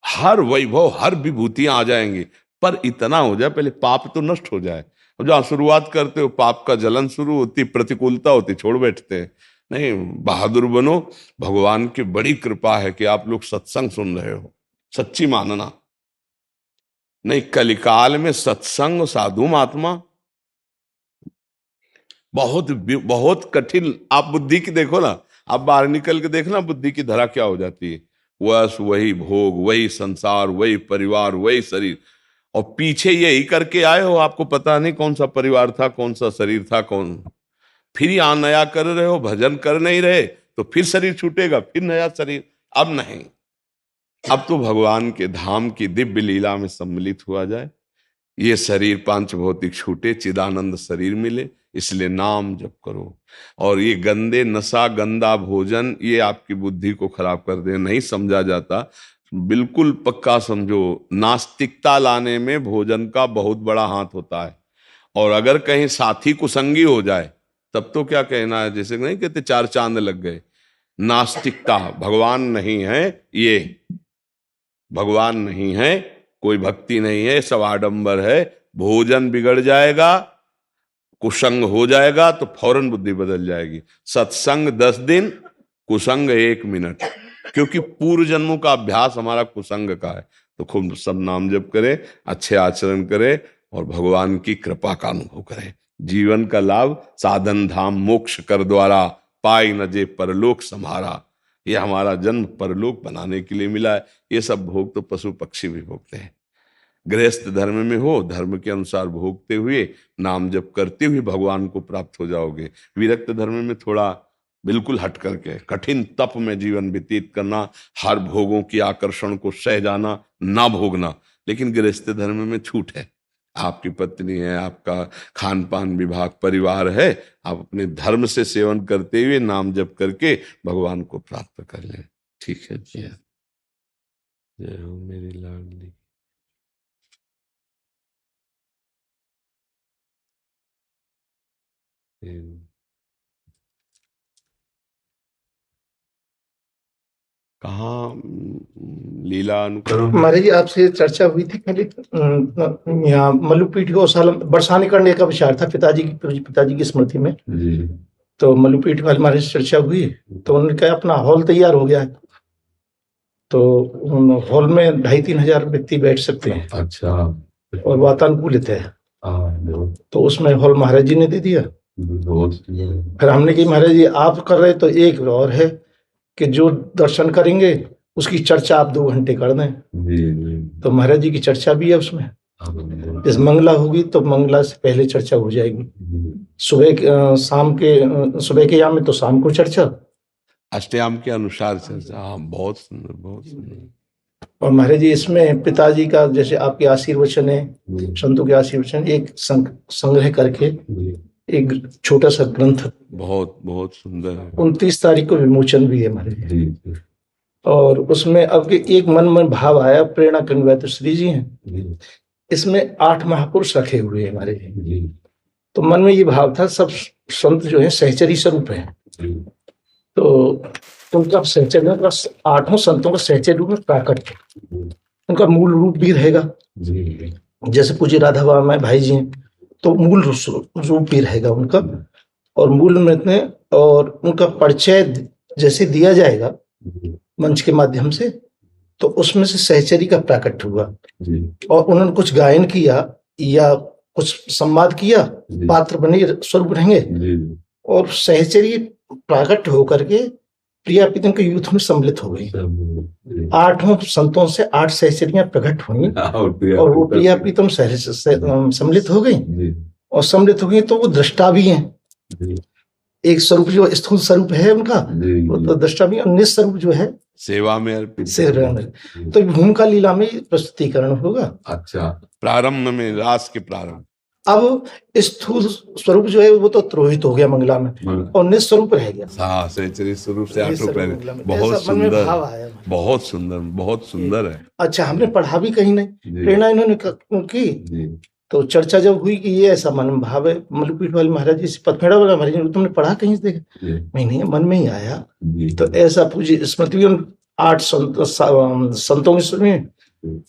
C: हर वैभव हर विभूतियां आ जाएंगी। पर इतना हो जाए, पहले पाप तो नष्ट हो जाए। और जहां शुरुआत करते हो पाप का जलन शुरू होती, प्रतिकूलता होती, छोड़ बैठते हैं। नहीं, बहादुर बनो। भगवान की बड़ी कृपा है कि आप लोग सत्संग सुन रहे हो, सच्ची मानना। नहीं, कलिकाल में सत्संग, साधु महात्मा बहुत बहुत कठिन। आप बुद्धि की देखो ना, आप बाहर निकल के देखना बुद्धि की धरा क्या हो जाती है। बस वही भोग, वही संसार, वही परिवार, वही शरीर, और पीछे यही करके आए हो। आपको पता नहीं कौन सा परिवार था, कौन सा शरीर था, कौन। फिर यहाँ नया कर रहे हो, भजन कर नहीं रहे तो फिर शरीर छूटेगा, फिर नया शरीर। अब नहीं, अब तो भगवान के धाम की दिव्य लीला में सम्मिलित हुआ जाए। ये शरीर पांच भौतिक छूटे, चिदानंद शरीर मिले, इसलिए नाम जप करो। और ये गंदे नशा, गंदा भोजन, ये आपकी बुद्धि को खराब कर दे, नहीं समझा जाता। बिल्कुल पक्का समझो, नास्तिकता लाने में भोजन का बहुत बड़ा हाथ होता है। और अगर कहीं साथी कुसंगी हो जाए तब तो क्या कहना है, जैसे नहीं कहते चार चांद लग गए। नास्तिकता, भगवान नहीं है, ये भगवान नहीं है, कोई भक्ति नहीं है, सब आडंबर है। भोजन बिगड़ जाएगा, कुसंग हो जाएगा तो फौरन बुद्धि बदल जाएगी। सत्संग 10 दिन, कुसंग 1 मिनट, क्योंकि पूर्व जन्मों का अभ्यास हमारा कुसंग का है। तो खूब सब नाम जप करें, अच्छे आचरण करें और भगवान की कृपा का अनुभव करें। जीवन का लाभ साधन धाम मोक्ष कर द्वारा, पाई न जे परलोक सम्हारा। ये हमारा जन्म परलोक बनाने के लिए मिला है। ये सब भोग तो पशु पक्षी भी भोगते हैं। गृहस्थ धर्म में हो, धर्म के अनुसार भोगते हुए, नाम जप करते हुए भगवान को प्राप्त हो जाओगे। विरक्त धर्म में थोड़ा बिल्कुल हट करके कठिन तप में जीवन व्यतीत करना, हर भोगों की आकर्षण को सह जाना, ना भोगना। लेकिन गृहस्थ धर्म में छूट है, आपकी पत्नी है, आपका खान पान विभाग परिवार है, आप अपने धर्म से सेवन करते हुए नाम जप करके भगवान को प्राप्त कर लें। ठीक है जी, जय हो मेरी लाडली। कहाँ लीला अनुकरण?
E: महाराज जी आपसे चर्चा हुई थी पहले यहाँ मल्लुपीठ गौशाला बरसाने करने का विचार था पिताजी की स्मृति में।
C: जी
E: तो मल्लुपीठ वाले महाराज से चर्चा हुई तो उन्होंने कहा अपना हॉल तैयार हो गया है, तो हॉल में 2,500-3,000 व्यक्ति बैठ सकते हैं।
C: अच्छा,
E: और वातानुकूलित है, तो उसमें हॉल महाराज जी ने दे दिया। फिर हमने कहा महाराज जी आप कर रहे तो एक और है कि जो दर्शन करेंगे उसकी चर्चा आप 2 घंटे कर दें। तो महाराज जी की चर्चा भी है उसमें। जैसे मंगला होगी तो मंगला से पहले चर्चा हो जाएगी, सुबह के याम में तो शाम को चर्चा,
C: अष्टयाम के अनुसार चर्चा। हाँ, बहुत सुंदर, बहुत सुंदर।
E: और महाराज जी इसमें पिताजी का जैसे आपके आशीर्वचन है, संतों के आशीर्वचन एक संग्रह करके एक छोटा सा ग्रंथ
C: बहुत बहुत सुंदर है।
E: 29 तारीख को विमोचन भी है हमारे जी। और उसमें अब एक मन में भाव आया, प्रेरणा कंगवा तो श्री जी हैं, इसमें 8 महापुरुष रखे हुए हैं हमारे जी। तो मन में ये भाव था सब संत जो है सहचरी स्वरूप है, तो उनका सहचर्य 8 संतों का सहचर्य रूप में प्राकट है, उनका मूल रूप भी रहेगा। जैसे पूज्य राधा बाबा भाई जी हैं तो मूल रूप भी रहेगा उनका, और मूल में और उनका परिचय जैसे दिया जाएगा मंच के माध्यम से, तो उसमें से सहचरी का प्राकट हुआ। और उन्होंने कुछ गायन किया या कुछ संवाद किया, पात्र बने स्वरूप रहेंगे, और सहचरी प्राकट होकर के प्रिया प्रीतम के युद्ध में सम्मिलित हो गई। 8 संतों से 8 सहचरियां प्रकट हुई और वो प्रिया प्रीतम सम्मिलित हो गई, और सम्मिलित हो गई तो वो दृष्टा भी हैं। एक स्वरूप जो स्थूल स्वरूप है उनका वो तो दृष्टा भी, और निस्वरूप जो है
C: सेवा में अर्पित।
E: तो भूमिका लीला में प्रस्तुतिकरण होगा।
C: अच्छा, प्रारंभ में रास के प्रारंभ।
E: अब स्थूल स्वरूप जो है वो तो त्रोहित हो गया मंगला में, और निस्वरूप रह गया।
C: हाँ, सहचरी स्वरूप से 8 रुपए। बहुत
E: बहुत
C: सुंदर,
E: सुंदर,
C: बहुत सुंदर, बहुत सुंदर है।
E: अच्छा, हमने पढ़ा भी कहीं नहीं, प्रेरणा इन्होंने की। तो चर्चा जब हुई कि ये ऐसा मन भाव है, मल्लुपीठ वाले महाराज जी से पथमेड़ा वाला महाराज जी, तुमने पढ़ा कहीं से देखा? नहीं, मन में ही आया। तो ऐसा पूज्य स्मृति 8 संतों की सुनी,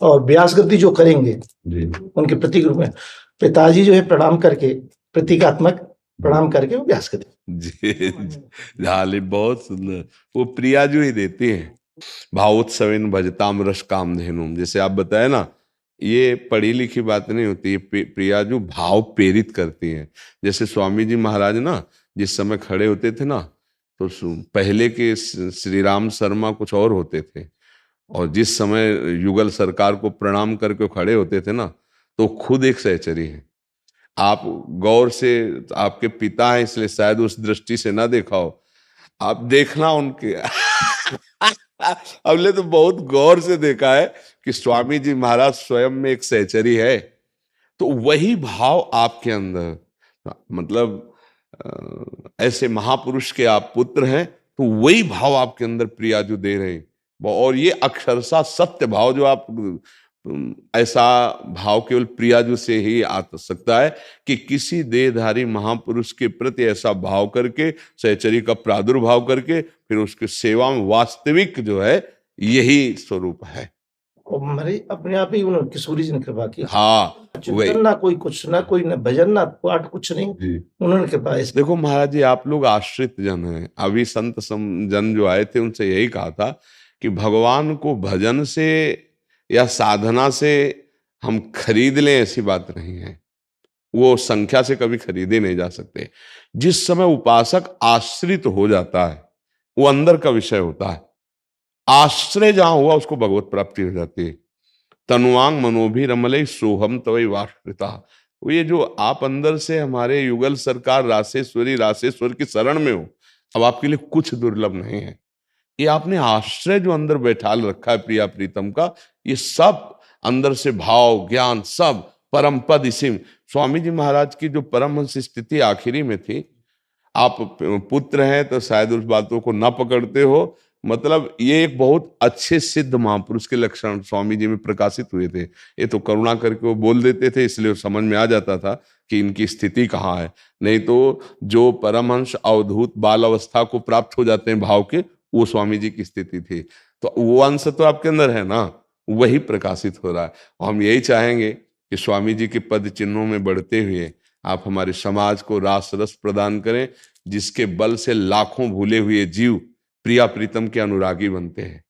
E: और व्यास गद्दी जो करेंगे उनके प्रतीक रूप में पिताजी जो है प्रणाम करके, प्रतीकात्मक प्रणाम करके वो व्यास गद्दी।
C: बहुत सुंदर। वो प्रियाजू ही देती है। भावोत्सवेन भजताम रस कामधेनुम, जैसे आप बताए ना, ये पढ़ी लिखी बात नहीं होती, ये प्रियाजू भाव प्रेरित करती है। जैसे स्वामी जी महाराज ना जिस समय खड़े होते थे ना, तो पहले के श्री राम शर्मा कुछ और होते थे, और जिस समय युगल सरकार को प्रणाम करके खड़े होते थे ना, तो खुद एक सहचरी है। आप गौर से, आपके पिता हैं इसलिए शायद उस दृष्टि से ना देखा हो, आप देखना उनके हमने तो बहुत गौर से देखा है कि स्वामी जी महाराज स्वयं में एक सहचरी है। तो वही भाव आपके अंदर, मतलब ऐसे महापुरुष के आप पुत्र हैं, तो वही भाव आपके अंदर प्रियाजू दे रहे हैं। और ये अक्षरशः सत्य भाव, जो आप ऐसा भाव केवल प्रियाजू से ही आ सकता है कि किसी देहधारी महापुरुष के प्रति ऐसा भाव करके, सहचरी का प्रादुर्भाव करके, फिर उसकी सेवा में वास्तविक जो है यही स्वरूप है।
E: हमारे अपने आप ही उन्होंने किशोरी जी ने कृपा की।
C: हाँ, वही
E: ना कोई कुछ, ना कोई न भजन, ना पाठ, कुछ नहीं, उन्होंने कृपा।
C: देखो महाराज जी, आप लोग आश्रित जन हैं। अभी संत जन जो आए थे उनसे यही कहा था कि भगवान को भजन से या साधना से हम खरीद लें, ऐसी बात नहीं है। वो संख्या से कभी खरीदे नहीं जा सकते। जिस समय उपासक आश्रित हो जाता है, वो अंदर का विषय होता है। आश्रय जहां हुआ उसको भगवत प्राप्ति हो जाती है। तनुवांग मनोभी रमले सोहम तवै वाश्रिता। वो ये जो आप अंदर से हमारे युगल सरकार रासेश्वर की शरण में हो, अब आपके लिए कुछ दुर्लभ नहीं है। ये आपने आश्रय जो अंदर बैठाल रखा है प्रिया प्रीतम का, ये सब अंदर से भाव ज्ञान सब परम पद इसी में। स्वामी जी महाराज की जो परमहंस स्थिति आखिरी में थी, आप पुत्र हैं तो शायद उस बातों को न पकड़ते हो, मतलब ये एक बहुत अच्छे सिद्ध महापुरुष के लक्षण स्वामी जी में प्रकाशित हुए थे। ये तो करुणा करके वो बोल देते थे, इसलिए समझ में आ जाता था कि इनकी स्थिति कहाँ है। नहीं तो जो परमहंस अवधूत बाल अवस्था को प्राप्त हो जाते हैं भाव के, वो स्वामी जी की स्थिति थी। तो वो अंश तो आपके अंदर है ना, वही प्रकाशित हो रहा है। और हम यही चाहेंगे कि स्वामी जी के पद चिन्हों में बढ़ते हुए आप हमारे समाज को रास रस प्रदान करें, जिसके बल से लाखों भूले हुए जीव प्रिया प्रीतम के अनुरागी बनते हैं।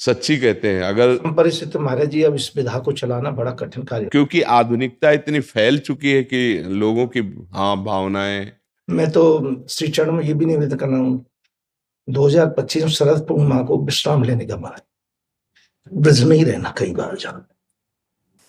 C: सच्ची कहते हैं, अगर
E: परिस्थिति महाराज जी अब इस विधा को चलाना बड़ा कठिन कार्य।
C: क्योंकि आधुनिकता इतनी फैल चुकी है कि लोगों की भावनाएं।
E: मैं तो श्री चरण में ये भी निवेदन करना हूँ, 2025 में शरद पूर्णिमा को विश्राम लेने का मन है, ब्रज में ही रहना कई बार जाना।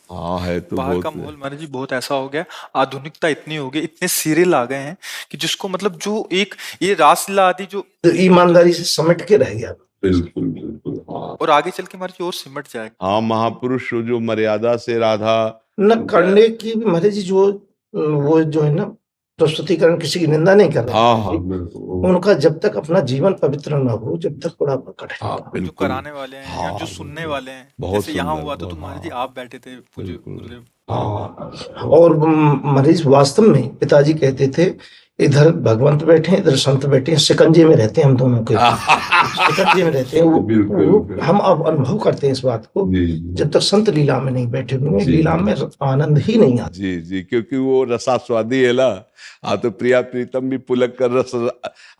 C: हाँ है तो
A: बाहर का
C: बहुत
A: माहौल महाराज जी बहुत ऐसा हो गया, आधुनिकता इतनी हो गई, इतने सीरियल आ गए हैं कि जिसको मतलब जो एक ये रासलीला आदि जो
E: तो ईमानदारी से समेट के रह गया।
C: बिल्कुल बिल्कुल। हाँ
A: और आगे चल के महाराज जी और सिमट जाएगा।
C: हाँ, महापुरुष जो मर्यादा से राधा
E: न करने की भी महाराज जी, जो वो जो है ना प्रस्तुतिकरण, किसी की निंदा नहीं कर रहे।
C: हाँ हाँ बिल्कुल।
E: उनका जब तक अपना जीवन पवित्र न हो, जब तक बड़ा कठिन।
C: हाँ
A: जो
C: बिल्कुल।
A: कराने वाले हैं या
C: हाँ,
A: जो सुनने वाले हैं,
C: बहुत
A: जैसे यहाँ
C: सुंदर,
A: हुआ था तो
C: बहुत,
A: महाराज जी
C: हाँ।
A: आप बैठे थे पूज्य
C: बिल्कुल।
A: गुरुदेव।
E: हाँ, और मरीज वास्तव में पिताजी कहते थे, इधर भगवंत बैठे हैं, इधर संत बैठे हैं, शिकंजे में रहते हैं हम दोनों के, शिकंजे में रहते हैं।
C: बिल्कुल,
E: वो
C: बिल्कुल।
E: हम अब अनुभव करते हैं इस बात को,
C: जी, जी।
E: जब तक संत लीला में नहीं बैठे हुए,
C: जी।
E: लीला में आनंद ही नहीं आता।
C: जी जी, क्योंकि वो रसास्वादी है ना। हाँ, तो प्रिया प्रीतम भी पुलक कर रस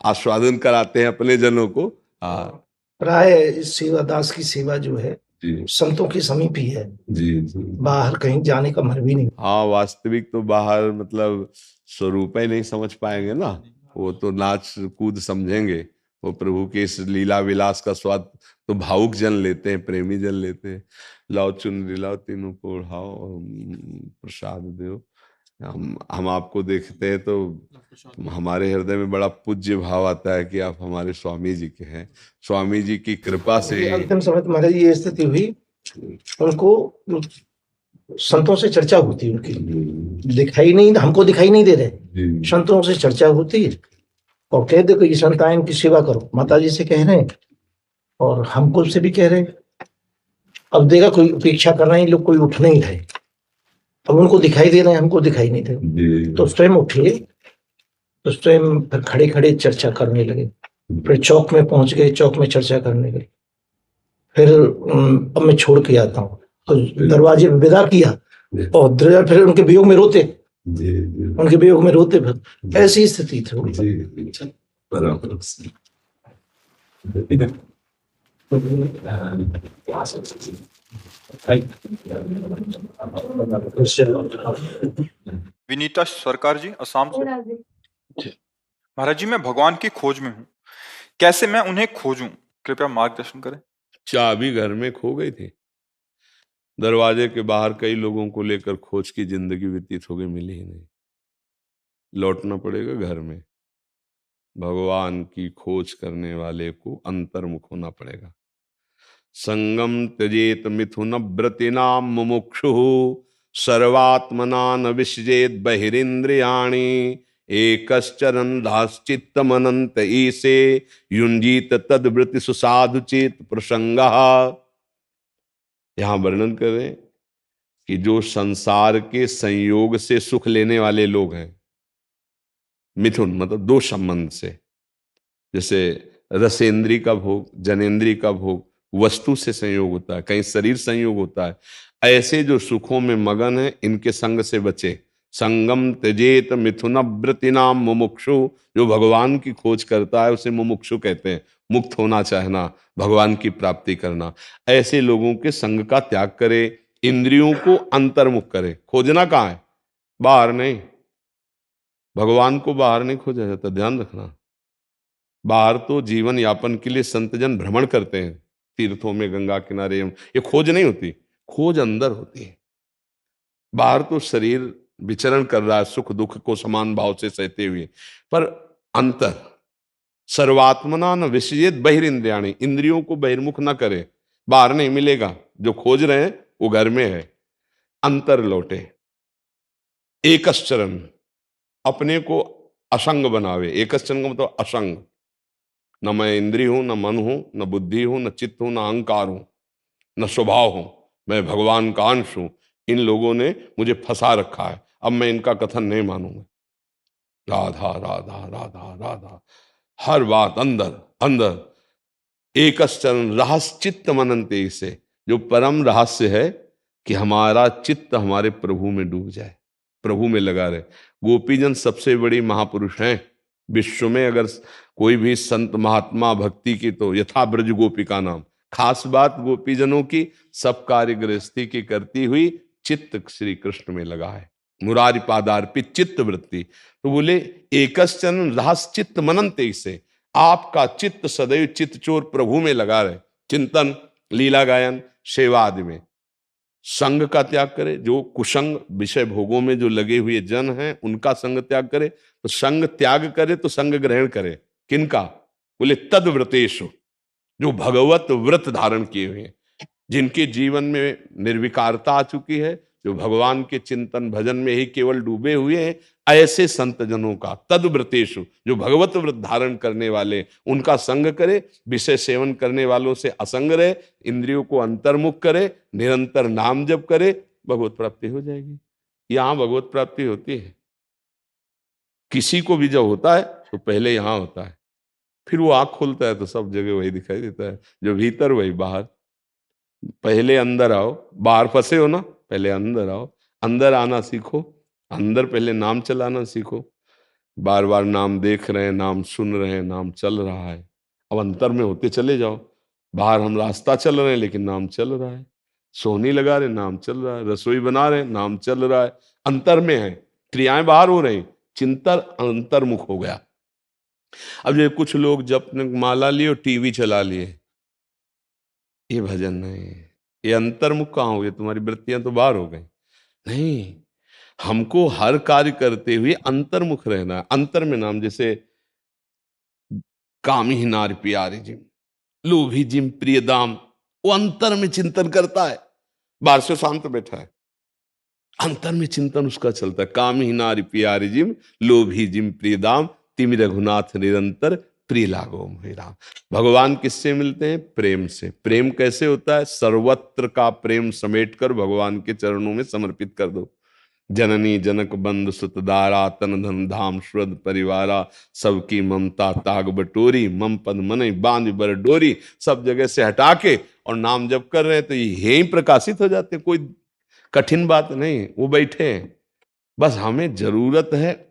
C: आस्वादन कराते हैं अपने जनों को। हाँ
E: प्राय सेवा दास की सेवा जो है
C: जी
E: संतों के समीप ही है,
C: जी जी।
E: बाहर कहीं जाने का मन भी नहीं।
C: हाँ, वास्तविक तो बाहर मतलब स्वरूप ही नहीं समझ पाएंगे ना, वो तो नाच कूद समझेंगे। वो प्रभु के इस लीला विलास का स्वाद तो भावुक जन लेते हैं, प्रेमी जन लेते हैं। लाओ चुनरी लाओ, तीनों को ओढ़ाओ और प्रसाद दो। हम आपको देखते हैं तो हमारे हृदय में बड़ा पूज्य भाव आता है कि आप हमारे स्वामी जी के हैं। स्वामी जी की कृपा से
E: अंतिम समय तुम्हारे ये स्थिति हुई, उनको संतों से चर्चा होती, उनकी दिखाई नहीं, हमको दिखाई नहीं दे रहे, संतों से चर्चा होती और कह दे कि संत आए, इनकी सेवा करो। माता जी से कह रहे हैं और हमको से भी कह रहे हैं। अब देखा कोई उपेक्षा कर रहे हैं लोग, कोई उठ नहीं रहे। अब उनको दिखाई दे रहे हैं, हमको दिखाई नहीं दे रहे, तो स्वयं उठे, तो स्वयं फिर खड़े खड़े चर्चा करने लगे। फिर चौक में पहुंच गए, चौक में चर्चा करने लगे। फिर अब मैं छोड़ के आता हूँ, तो दरवाजे में विदा किया और फिर उनके वियोग में रोते, उनके वियोग में रोते। फिर ऐसी स्थिति थी।
A: विनीता सरकार जी असम से। महाराज जी मैं भगवान की खोज में हूँ, कैसे मैं उन्हें खोजूं, कृपया मार्गदर्शन करें।
C: चाबी घर में खो गई थी, दरवाजे के बाहर कई लोगों को लेकर खोज की जिंदगी व्यतीत हो गई, मिली ही नहीं। लौटना पड़ेगा घर में। भगवान की खोज करने वाले को अंतर्मुख होना पड़ेगा। संगम त्यजेत मिथुन व्रतिनाम मुमुक्षु सर्वात्मना न विसजेत बहिरिंद्रियाणि एकश्चरन्धाश्चित्तमनंत ईसे युंजीत तद्वृत्ति सुसाधु चेत प्रसंगः। यहां वर्णन करें कि जो संसार के संयोग से सुख लेने वाले लोग हैं, मिथुन मतलब दो संबंध से, जैसे रसेंद्री का भोग, जनेन्द्री का भोग, वस्तु से संयोग होता है, कहीं शरीर संयोग होता है। ऐसे जो सुखों में मगन है, इनके संग से बचे। संगम त्यजेत मिथुन व्रतिनाम मुमुक्षु, जो भगवान की खोज करता है उसे मुमुक्षु कहते हैं। मुक्त होना चाहना, भगवान की प्राप्ति करना। ऐसे लोगों के संग का त्याग करे, इंद्रियों को अंतर्मुख करे। खोजना कहाँ है? बाहर नहीं। भगवान को बाहर नहीं खोजा जाता, ध्यान रखना। बाहर तो जीवन यापन के लिए संतजन भ्रमण करते हैं, तीर्थों में, गंगा किनारे, ये खोज नहीं होती। खोज अंदर होती है। बाहर तो शरीर विचरण कर रहा है सुख दुख को समान भाव से सहते हुए, पर अंतर सर्वात्मना न विसजेत बहिरिंद्रियाणि, इंद्रियों को बहिर्मुख न करे। बाहर नहीं मिलेगा, जो खोज रहे हैं वो घर में है। अंतर लौटे। एकश्चरण, अपने को असंग बनावे। एकश्चरण का मतलब असंग, न मैं इंद्रिय हूं, न मन हूं, न बुद्धि हूं, न चित्त हूं, न अहंकार हूं, न स्वभाव हूं, मैं भगवान का अंश हूं। इन लोगों ने मुझे फंसा रखा है, अब मैं इनका कथन नहीं मानूंगा। राधा राधा राधा राधा, हर बात अंदर अंदर। एकश्चन रहस्य चित्त मनन्ते, से जो परम रहस्य है कि हमारा चित्त हमारे प्रभु में डूब जाए, प्रभु में लगा रहे। गोपीजन सबसे बड़ी महापुरुष हैं विश्व में। अगर कोई भी संत महात्मा भक्ति की तो यथा ब्रज गोपिका नाम। खास बात गोपीजनों की, सब कार्य गृहस्थी की करती हुई चित्त श्री कृष्ण में लगा है। मुरारी पादार्पित चित्त वृत्ति। तो बोले एकश्चन रहस्य चित्त मनन्ते, से आपका चित्त सदैव चित्त चोर प्रभु में लगा रहे। चिंतन, लीला गायन, सेवा आदि में। संग का त्याग करे, जो कुसंग विषय भोगों में जो लगे हुए जन हैं उनका संग त्याग करे। तो संग त्याग करे तो संग ग्रहण करे। किनका? बोले तद व्रतेषु, जो भगवत व्रत धारण किए हुए हैं, जिनके जीवन में निर्विकारता आ चुकी है, जो भगवान के चिंतन भजन में ही केवल डूबे हुए हैं, ऐसे संत जनों का तद व्रतेषु, जो भगवत व्रत धारण करने वाले, उनका संग करे। विषय सेवन करने वालों से असंग रहे, इंद्रियों को अंतर्मुख करे, निरंतर नाम जप करे, भगवत प्राप्ति हो जाएगी। यहां भगवत प्राप्ति होती है। किसी को भी जब होता है तो पहले यहां होता है, फिर वो आंख खोलता है तो सब जगह वही दिखाई देता है। जो भीतर वही बाहर। पहले अंदर आओ, बाहर फंसे हो ना, पहले अंदर आओ, अंदर आना सीखो, अंदर पहले नाम चलाना सीखो। बार बार नाम देख रहे हैं, नाम सुन रहे हैं, नाम चल रहा है, अब अंतर में होते चले जाओ। बाहर हम रास्ता चल रहे हैं लेकिन नाम चल रहा है, सोहनी लगा रहे नाम चल रहा है, रसोई बना रहे नाम चल रहा है, अंतर में है। क्रियाएं बाहर हो रही, चिंतन अंतर्मुख हो गया। अब ये कुछ लोग जब माला लिए और टीवी चला लिए, ये भजन नहीं है, ये अंतर्मुख कहाँ हो गए? तुम्हारी वृत्तियां तो बाहर हो गई। नहीं, हमको हर कार्य करते हुए अंतर्मुख रहना है। अंतर में नाम, जैसे कामी ही नार प्यारी जिम, लोभी जिम प्रिय दाम, वो अंतर में चिंतन करता है, बाहर से शांत बैठा है, अंतर में चिंतन उसका चलता है। कामी ही नारी प्यारी जिम, लोभी जिम प्रिय दाम, तिमि रघुनाथ निरंतर प्रिय लागो मेरा। भगवान किससे मिलते हैं? प्रेम से। प्रेम कैसे होता है? सर्वत्र का प्रेम समेटकर भगवान के चरणों में समर्पित कर दो। जननी जनक बंधु सुत दारा, तन धन धाम श्रद्ध परिवारा, सबकी ममता ताग बटोरी, मम पद मन बांध बर डोरी। सब जगह से हटा के और नाम जप कर रहे हैं तो ये ही प्रकाशित हो जाते हैं। कोई कठिन बात नहीं, वो बैठे हैं। बस हमें जरूरत है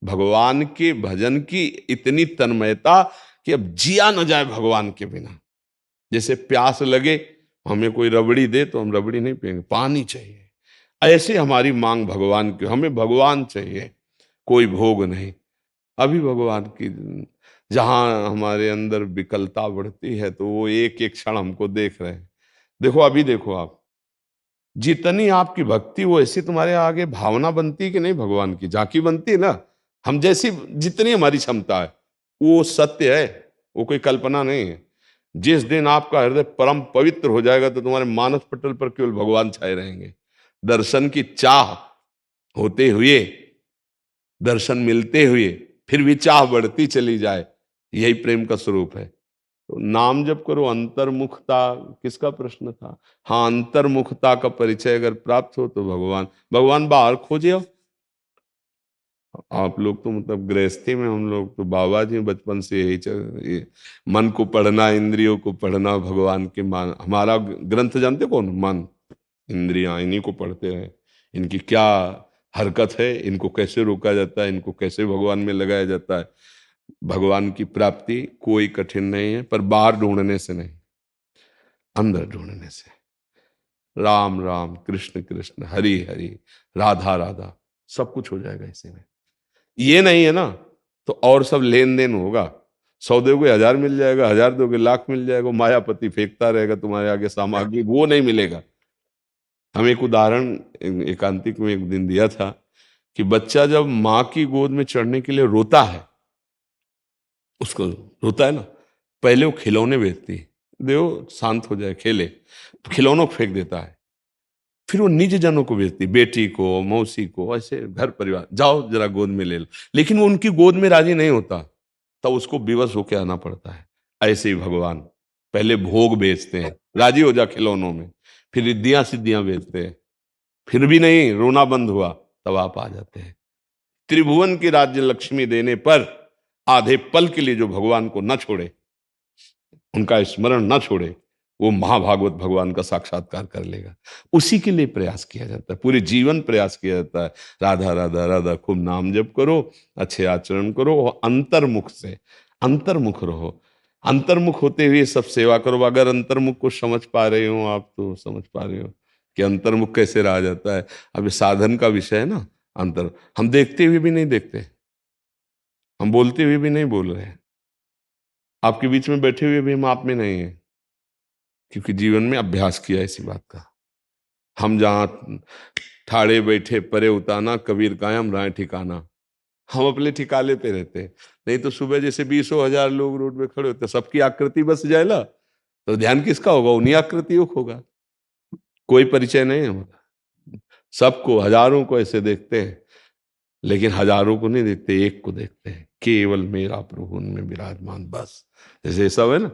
C: भगवान के भजन की इतनी तन्मयता कि अब जिया न जाए भगवान के बिना। जैसे प्यास लगे, हमें कोई रबड़ी दे तो हम रबड़ी नहीं पिएंगे, पानी चाहिए। ऐसे हमारी मांग भगवान की, हमें भगवान चाहिए, कोई भोग नहीं। अभी भगवान की जहां हमारे अंदर विकलता बढ़ती है तो वो एक एक क्षण हमको देख रहे हैं। देखो अभी देखो आप, जितनी आपकी भक्ति वो ऐसी तुम्हारे आगे भावना बनती कि नहीं, भगवान की झांकी बनती है ना। हम जैसी जितनी हमारी क्षमता है वो सत्य है, वो कोई कल्पना नहीं है। जिस दिन आपका हृदय परम पवित्र हो जाएगा तो तुम्हारे मानस पटल पर केवल भगवान छाए रहेंगे। दर्शन की चाह होते हुए, दर्शन मिलते हुए फिर भी चाह बढ़ती चली जाए, यही प्रेम का स्वरूप है। तो नाम जप करो। अंतर्मुखता किसका प्रश्न था? हाँ, अंतर्मुखता का परिचय अगर प्राप्त हो तो भगवान बाहर खोजे हो। आप लोग तो मतलब गृहस्थी में, हम लोग तो बाबा जी बचपन से यही मन को पढ़ना, इंद्रियों को पढ़ना, भगवान के मान। हमारा ग्रंथ जानते कौन? मन, इंद्रियां, इन्हीं को पढ़ते हैं। इनकी क्या हरकत है, इनको कैसे रोका जाता है, इनको कैसे भगवान में लगाया जाता है। भगवान की प्राप्ति कोई कठिन नहीं है, पर बाहर ढूंढने से नहीं, अंदर ढूंढने से। राम राम, कृष्ण कृष्ण, हरि हरि, राधा राधा, सब कुछ हो जाएगा इसी में। ये नहीं है ना तो और सब लेन देन होगा। 100 दोगे 1000 मिल जाएगा, 1000 दोगे लाख मिल जाएगा। मायापति फेंकता रहेगा तुम्हारे आगे सामग्री, वो नहीं मिलेगा। हम एक उदाहरण एकांतिक में एक दिन दिया था कि बच्चा जब माँ की गोद में चढ़ने के लिए रोता है, उसको रोता है ना, पहले वो खिलौने बेचती है, देखो शांत हो जाए, खेले, तो खिलौनों को फेंक देता है। फिर वो निज जनों को बेचती, बेटी को, मौसी को, ऐसे घर परिवार, जाओ जरा गोद में ले लो। लेकिन वो उनकी गोद में राजी नहीं होता, तब उसको विवश होकर आना पड़ता है। ऐसे ही भगवान पहले भोग बेचते हैं, राजी हो जा खिलौनों में, फिर रिद्धियां सिद्धियां बेचते हैं, फिर भी नहीं, रोना बंद हुआ, तब आप आ जाते हैं। त्रिभुवन की राज्य लक्ष्मी देने पर आधे पल के लिए जो भगवान को न छोड़े, उनका स्मरण न छोड़े, वो महाभागवत भगवान का साक्षात्कार कर लेगा। उसी के लिए प्रयास किया जाता है, पूरे जीवन प्रयास किया जाता है। राधा राधा राधा, खूब नाम जप करो, अच्छे आचरण करो, अंतर्मुख से अंतर्मुख रहो, अंतर्मुख होते हुए सब सेवा करो। अगर अंतर्मुख को समझ पा रहे हो आप, तो समझ पा रहे हो कि अंतर्मुख कैसे रहा जाता है। अब साधन का विषय है ना, अंतर। हम देखते हुए भी नहीं देखते, हम बोलते हुए भी नहीं बोल रहे हैं, आपके बीच में बैठे हुए भी हम आप में नहीं है, क्योंकि जीवन में अभ्यास किया इसी बात का। हम जहां ठाड़े बैठे परे उताना, कबीर कायम राय ठिकाना, हम अपने ठिकाने पे रहते हैं। नहीं तो सुबह जैसे 20,000 लोग रोड पे खड़े होते, सबकी आकृति बस जाए ना, तो ध्यान किसका होगा? उन्हीं आकृतियों को होगा। कोई परिचय नहीं है हमारा, सबको, हजारों को ऐसे देखते हैं, लेकिन हजारों को नहीं देखते, एक को देखते हैं, केवल मेरा प्रभु उनमें विराजमान। बस जैसे सब है ना,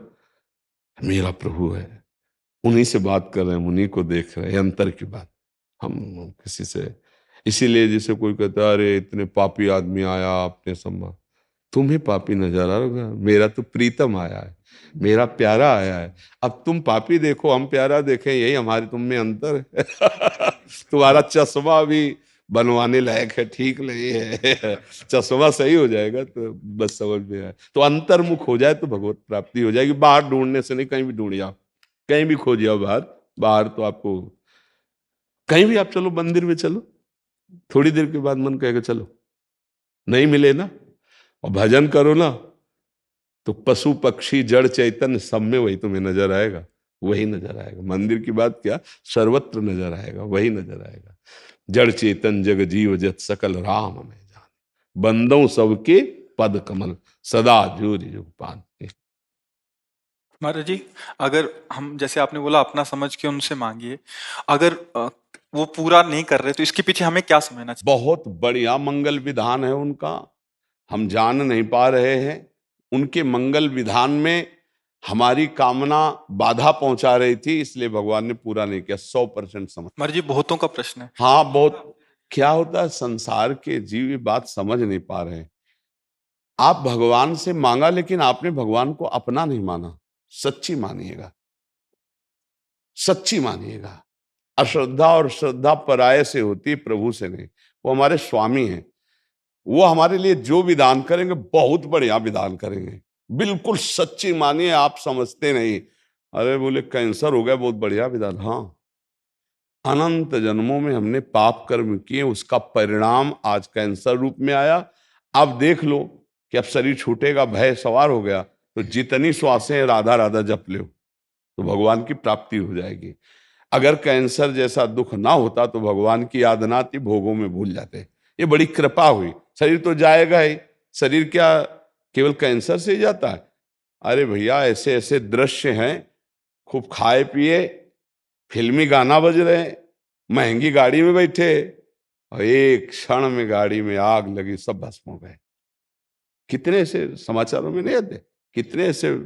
C: मेरा प्रभु है, उन्हीं से बात कर रहे हैं, उन्हीं को देख रहे हैं, अंतर की बात। हम किसी से, इसीलिए जैसे कोई कहता है अरे इतने पापी आदमी आया आपने सम्मान, तुम्हें पापी नजर आ रहा है, मेरा तो प्रीतम आया है, मेरा प्यारा आया है। अब तुम पापी देखो, हम प्यारा देखें, यही हमारे तुम में अंतर है। तुम्हारा चश्मा भी बनवाने लायक है, ठीक नहीं है। चश्मा सही हो जाएगा तो बस समझ में आए, तो अंतर्मुख हो जाए तो भगवत प्राप्ति हो जाएगी। बाहर ढूंढने से नहीं, कहीं भी ढूंढिए आप, कहीं भी खोजिए बाहर, बाहर तो आपको कहीं भी, आप चलो मंदिर में चलो, थोड़ी देर के बाद मन कहेगा चलो, नहीं मिले ना, और भजन करो ना, तो पशु पक्षी जड़ चैतन्य सब में वही तुम्हें नजर आएगा, वही नजर आएगा। मंदिर की बात क्या, सर्वत्र नजर आएगा, वही नजर आएगा। जड़ चेतन जग जीव जत सकल राम में जान, बंदों सबके पद कमल सदा जोर जुग पान।
A: महाराज जी, अगर हम, जैसे आपने बोला अपना समझ के उनसे मांगिए, अगर वो पूरा नहीं कर रहे तो इसके पीछे हमें क्या समझना चाहिए?
C: बहुत बढ़िया मंगल विधान है उनका, हम जान नहीं पा रहे हैं। उनके मंगल विधान में हमारी कामना बाधा पहुंचा रही थी, इसलिए भगवान ने पूरा नहीं किया। 100% समझ।
A: महाराज जी, बहुतों का प्रश्न है।
C: हाँ, बहुत। क्या होता है, संसार के जीव ये बात समझ नहीं पा रहे हैं। आप भगवान से मांगा, लेकिन आपने भगवान को अपना नहीं माना। सच्ची मानिएगा, सच्ची मानिएगा। अश्रद्धा और श्रद्धा पराये से होती है, प्रभु से नहीं। वो हमारे स्वामी हैं, वो हमारे लिए जो विधान करेंगे बहुत बढ़िया विधान करेंगे। बिल्कुल सच्ची मानिए, आप समझते नहीं। अरे बोले कैंसर हो गया, बहुत बढ़िया विधान। हाँ, अनंत जन्मों में हमने पाप कर्म किए, उसका परिणाम आज कैंसर रूप में आया। अब देख लो कि अब शरीर छूटेगा, भय सवार हो गया, तो जितनी श्वासें राधा राधा जप लो तो भगवान की प्राप्ति हो जाएगी। अगर कैंसर जैसा दुख ना होता तो भगवान की याद ना आती, भोगों में भूल जाते। ये बड़ी कृपा हुई। शरीर तो जाएगा ही, शरीर क्या केवल कैंसर से ही जाता है? अरे भैया, ऐसे ऐसे दृश्य हैं, खूब खाए पिए, फिल्मी गाना बज रहे, महंगी गाड़ी में बैठे, और एक क्षण में गाड़ी में आग लगी, सब भस्म हो गए। कितने ऐसे समाचारों में नहीं आते? कितने ऐसे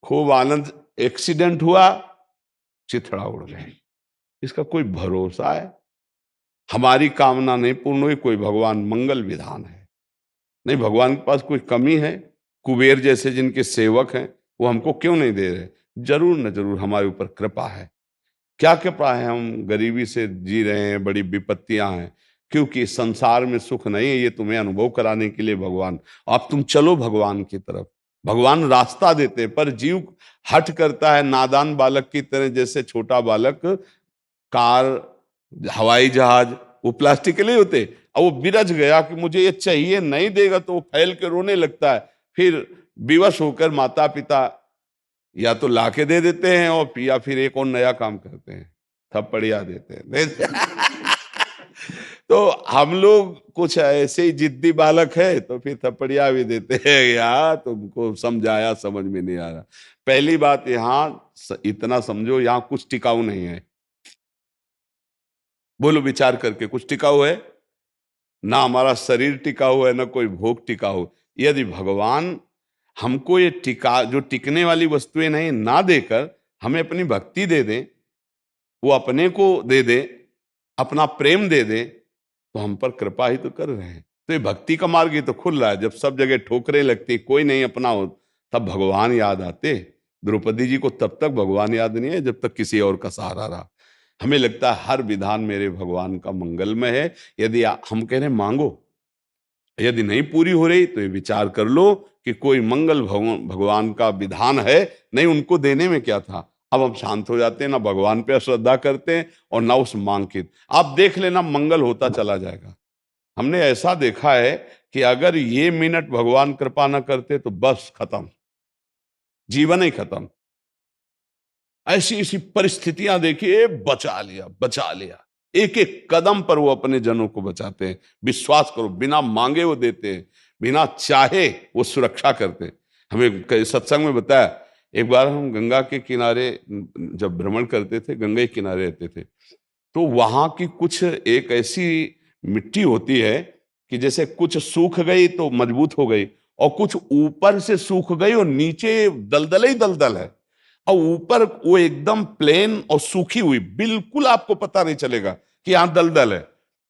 C: खूब आनंद, एक्सीडेंट हुआ, चिथड़ा उड़ गए। इसका कोई भरोसा है? हमारी कामना नहीं पूर्ण हुई, कोई भगवान मंगल विधान है नहीं। भगवान के पास कोई कमी है? कुबेर जैसे जिनके सेवक हैं, वो हमको क्यों नहीं दे रहे? जरूर न जरूर हमारे ऊपर कृपा है। क्या कृपा है? हम गरीबी से जी रहे हैं, बड़ी विपत्तियां हैं, क्योंकि संसार में सुख नहीं है। ये तुम्हें अनुभव कराने के लिए भगवान, अब तुम चलो भगवान की तरफ। भगवान रास्ता देते, पर जीव हट करता है नादान बालक की तरह। जैसे छोटा बालक कार, हवाई जहाज, वो प्लास्टिक के लिए होते, अब वो बिरज गया कि मुझे ये चाहिए, नहीं देगा तो वो फैल के रोने लगता है। फिर विवश होकर माता पिता या तो लाके दे देते हैं, और या फिर एक और नया काम करते हैं, थप्पड़िया देते हैं। तो हम लोग कुछ ऐसे ही जिद्दी बालक है, तो फिर थप्पड़िया भी देते हैं। यार तुमको समझाया, समझ में नहीं आ रहा। पहली बात, यहां इतना समझो, यहां कुछ टिकाऊ नहीं है। बोलो विचार करके, कुछ टिकाऊ है? ना हमारा शरीर टिकाऊ है, ना कोई भोग टिकाऊ। यदि भगवान हमको ये जो टिकने वाली वस्तुएं नहीं ना देकर हमें अपनी भक्ति दे दें, वो अपने को दे दे, अपना प्रेम दे दे, तो हम पर कृपा ही तो कर रहे हैं। तो ये भक्ति का मार्ग ही तो खुल रहा है। जब सब जगह ठोकरें लगती, कोई नहीं अपना हो, तब भगवान याद आते। द्रौपदी जी को तब तक भगवान याद नहीं है जब तक किसी और का सहारा रहा। हमें लगता है हर विधान मेरे भगवान का मंगलमय है। यदि हम कह रहे हैं मांगो, यदि नहीं पूरी हो रही तो ये विचार कर लो कि कोई मंगल भगवान का विधान है नहीं, उनको देने में क्या था। अब हम शांत हो जाते हैं, ना भगवान पे श्रद्धा करते हैं और ना उस मांग की। आप देख लेना मंगल होता चला जाएगा। हमने ऐसा देखा है कि अगर ये मिनट भगवान कृपा न करते तो बस खत्म, जीवन ही खत्म। ऐसी ऐसी परिस्थितियां देखिए, बचा लिया बचा लिया। एक एक कदम पर वो अपने जनों को बचाते हैं। विश्वास करो, बिना मांगे वो देते हैं, बिना चाहे वो सुरक्षा करते हैं। हमें सत्संग में बताया, एक बार हम गंगा के किनारे जब भ्रमण करते थे, गंगा के किनारे रहते थे, तो वहां की कुछ एक ऐसी मिट्टी होती है कि जैसे कुछ सूख गई तो मजबूत हो गई, और कुछ ऊपर से सूख गई और नीचे दलदल ही दलदल है, और ऊपर वो एकदम प्लेन और सूखी हुई, बिल्कुल आपको पता नहीं चलेगा कि यहां दलदल है।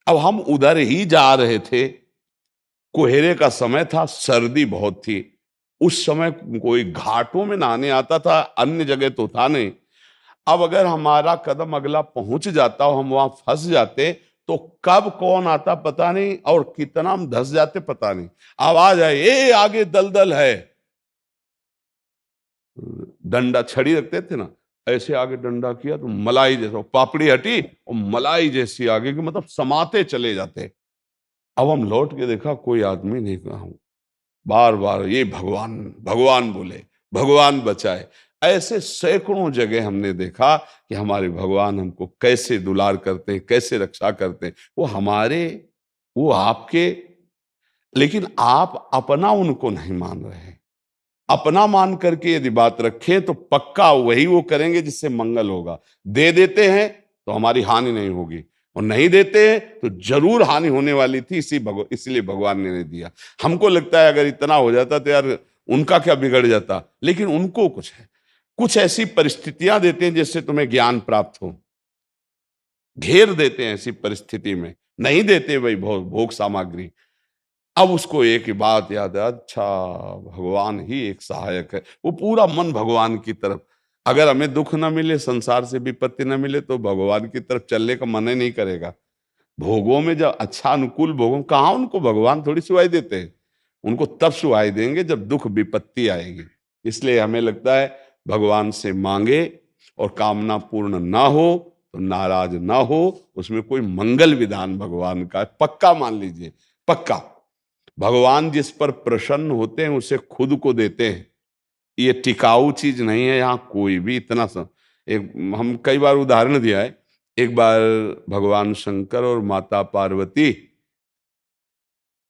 C: अब हम उधर ही जा रहे थे, कोहरे का समय था, सर्दी बहुत थी। उस समय कोई घाटों में नहाने आता था, अन्य जगह तो था नहीं। अब अगर हमारा कदम अगला पहुंच जाता और हम वहां फंस जाते तो कब कौन आता पता नहीं, और कितना हम धंस जाते पता नहीं। आवाज आए, ए आगे दलदल है। डंडा छड़ी रखते थे ना, ऐसे आगे डंडा किया तो मलाई जैसा पापड़ी हटी और मलाई जैसी आगे की, मतलब समाते चले जाते। अब हम लौट के देखा कोई आदमी नहीं कहा। बार बार ये भगवान भगवान बोले, भगवान बचाए। ऐसे सैकड़ों जगह हमने देखा कि हमारे भगवान हमको कैसे दुलार करते हैं, कैसे रक्षा करते हैं। वो हमारे, वो आपके, लेकिन आप अपना उनको नहीं मान रहे हैं। अपना मान करके यदि बात रखें तो पक्का वही वो करेंगे जिससे मंगल होगा। दे देते हैं तो हमारी हानि नहीं होगी, और नहीं देते हैं तो जरूर हानि होने वाली थी, इसलिए भगवान ने नहीं दिया। हमको लगता है अगर इतना हो जाता तो यार उनका क्या बिगड़ जाता, लेकिन उनको कुछ है, कुछ ऐसी परिस्थितियां देते हैं जिससे तुम्हें ज्ञान प्राप्त हो, घेर देते हैं ऐसी परिस्थिति में। नहीं देते भाई भोग सामग्री। अब उसको एक ही बात याद है, अच्छा भगवान ही एक सहायक है। वो पूरा मन भगवान की तरफ। अगर हमें दुख ना मिले, संसार से विपत्ति ना मिले, तो भगवान की तरफ चलने का मन ही नहीं करेगा। भोगों में जब अच्छा अनुकूल भोगों, कहाँ उनको भगवान थोड़ी सुहाई देते हैं, उनको तब सुहाई देंगे जब दुख विपत्ति आएगी। इसलिए हमें लगता है भगवान से मांगे और कामना पूर्ण ना हो तो नाराज ना हो, उसमें कोई मंगल विधान भगवान का पक्का मान लीजिए, पक्का। भगवान जिस पर प्रसन्न होते हैं उसे खुद को देते हैं। ये टिकाऊ चीज नहीं है यहाँ कोई भी इतना एक हम कई बार उदाहरण दिया है। एक बार भगवान शंकर और माता पार्वती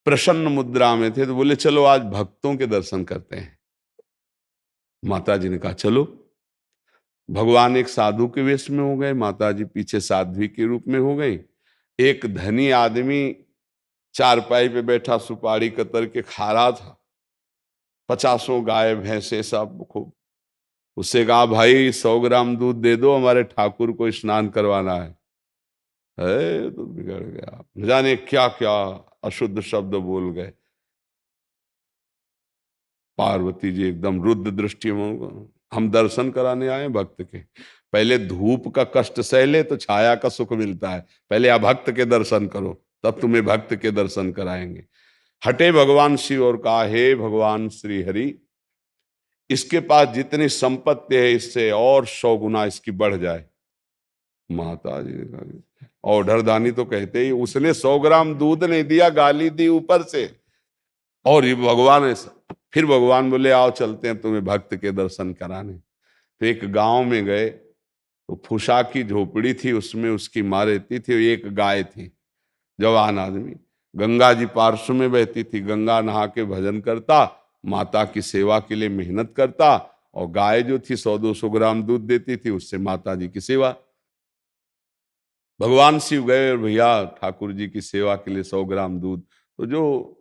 C: प्रसन्न मुद्रा में थे, तो बोले चलो आज भक्तों के दर्शन करते हैं। माता जी ने कहा चलो। भगवान एक साधु के वेश में हो गए, माता जी पीछे साध्वी के रूप में हो गई। एक धनी आदमी चारपाई पे बैठा सुपारी कतर के खा रहा था, 50 गाय भैंसे सब खूब। उससे कहा भाई 100 ग्राम दूध दे दो, हमारे ठाकुर को स्नान करवाना है। तो बिगड़ गया, न जाने क्या क्या अशुद्ध शब्द बोल गए। पार्वती जी एकदम रुद्र दृष्टि में, हम दर्शन कराने आए भक्त के, पहले धूप का कष्ट सह ले तो छाया का सुख मिलता है, पहले अभक्त के दर्शन करो तब तुम्हें भक्त के दर्शन कराएंगे। हटे भगवान शिव और कहा हे भगवान श्री हरि, इसके पास जितनी संपत्ति है इससे और 100 गुना इसकी बढ़ जाए। माता जी और ढरदानी तो कहते ही, उसने 100 ग्राम दूध नहीं दिया, गाली दी ऊपर से। और ये भगवान ऐसा, फिर भगवान बोले आओ चलते हैं तुम्हें भक्त के दर्शन कराने। तो एक गांव में गए, तो फुसा की झोपड़ी थी, उसमें उसकी माँ रहती थी, एक गाय थी, जवान आदमी। गंगा जी पार्श्व में बहती थी, गंगा नहा के भजन करता, माता की सेवा के लिए मेहनत करता, और गाय जो थी 100-200 ग्राम दूध देती थी, उससे माता जी की सेवा। भगवान शिव गए और भैया ठाकुर जी की सेवा के लिए 100 ग्राम दूध। तो जो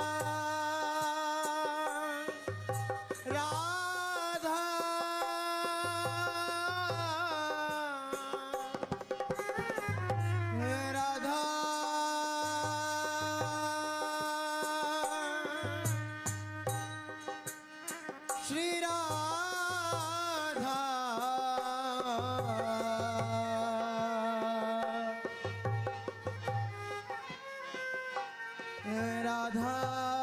F: राधा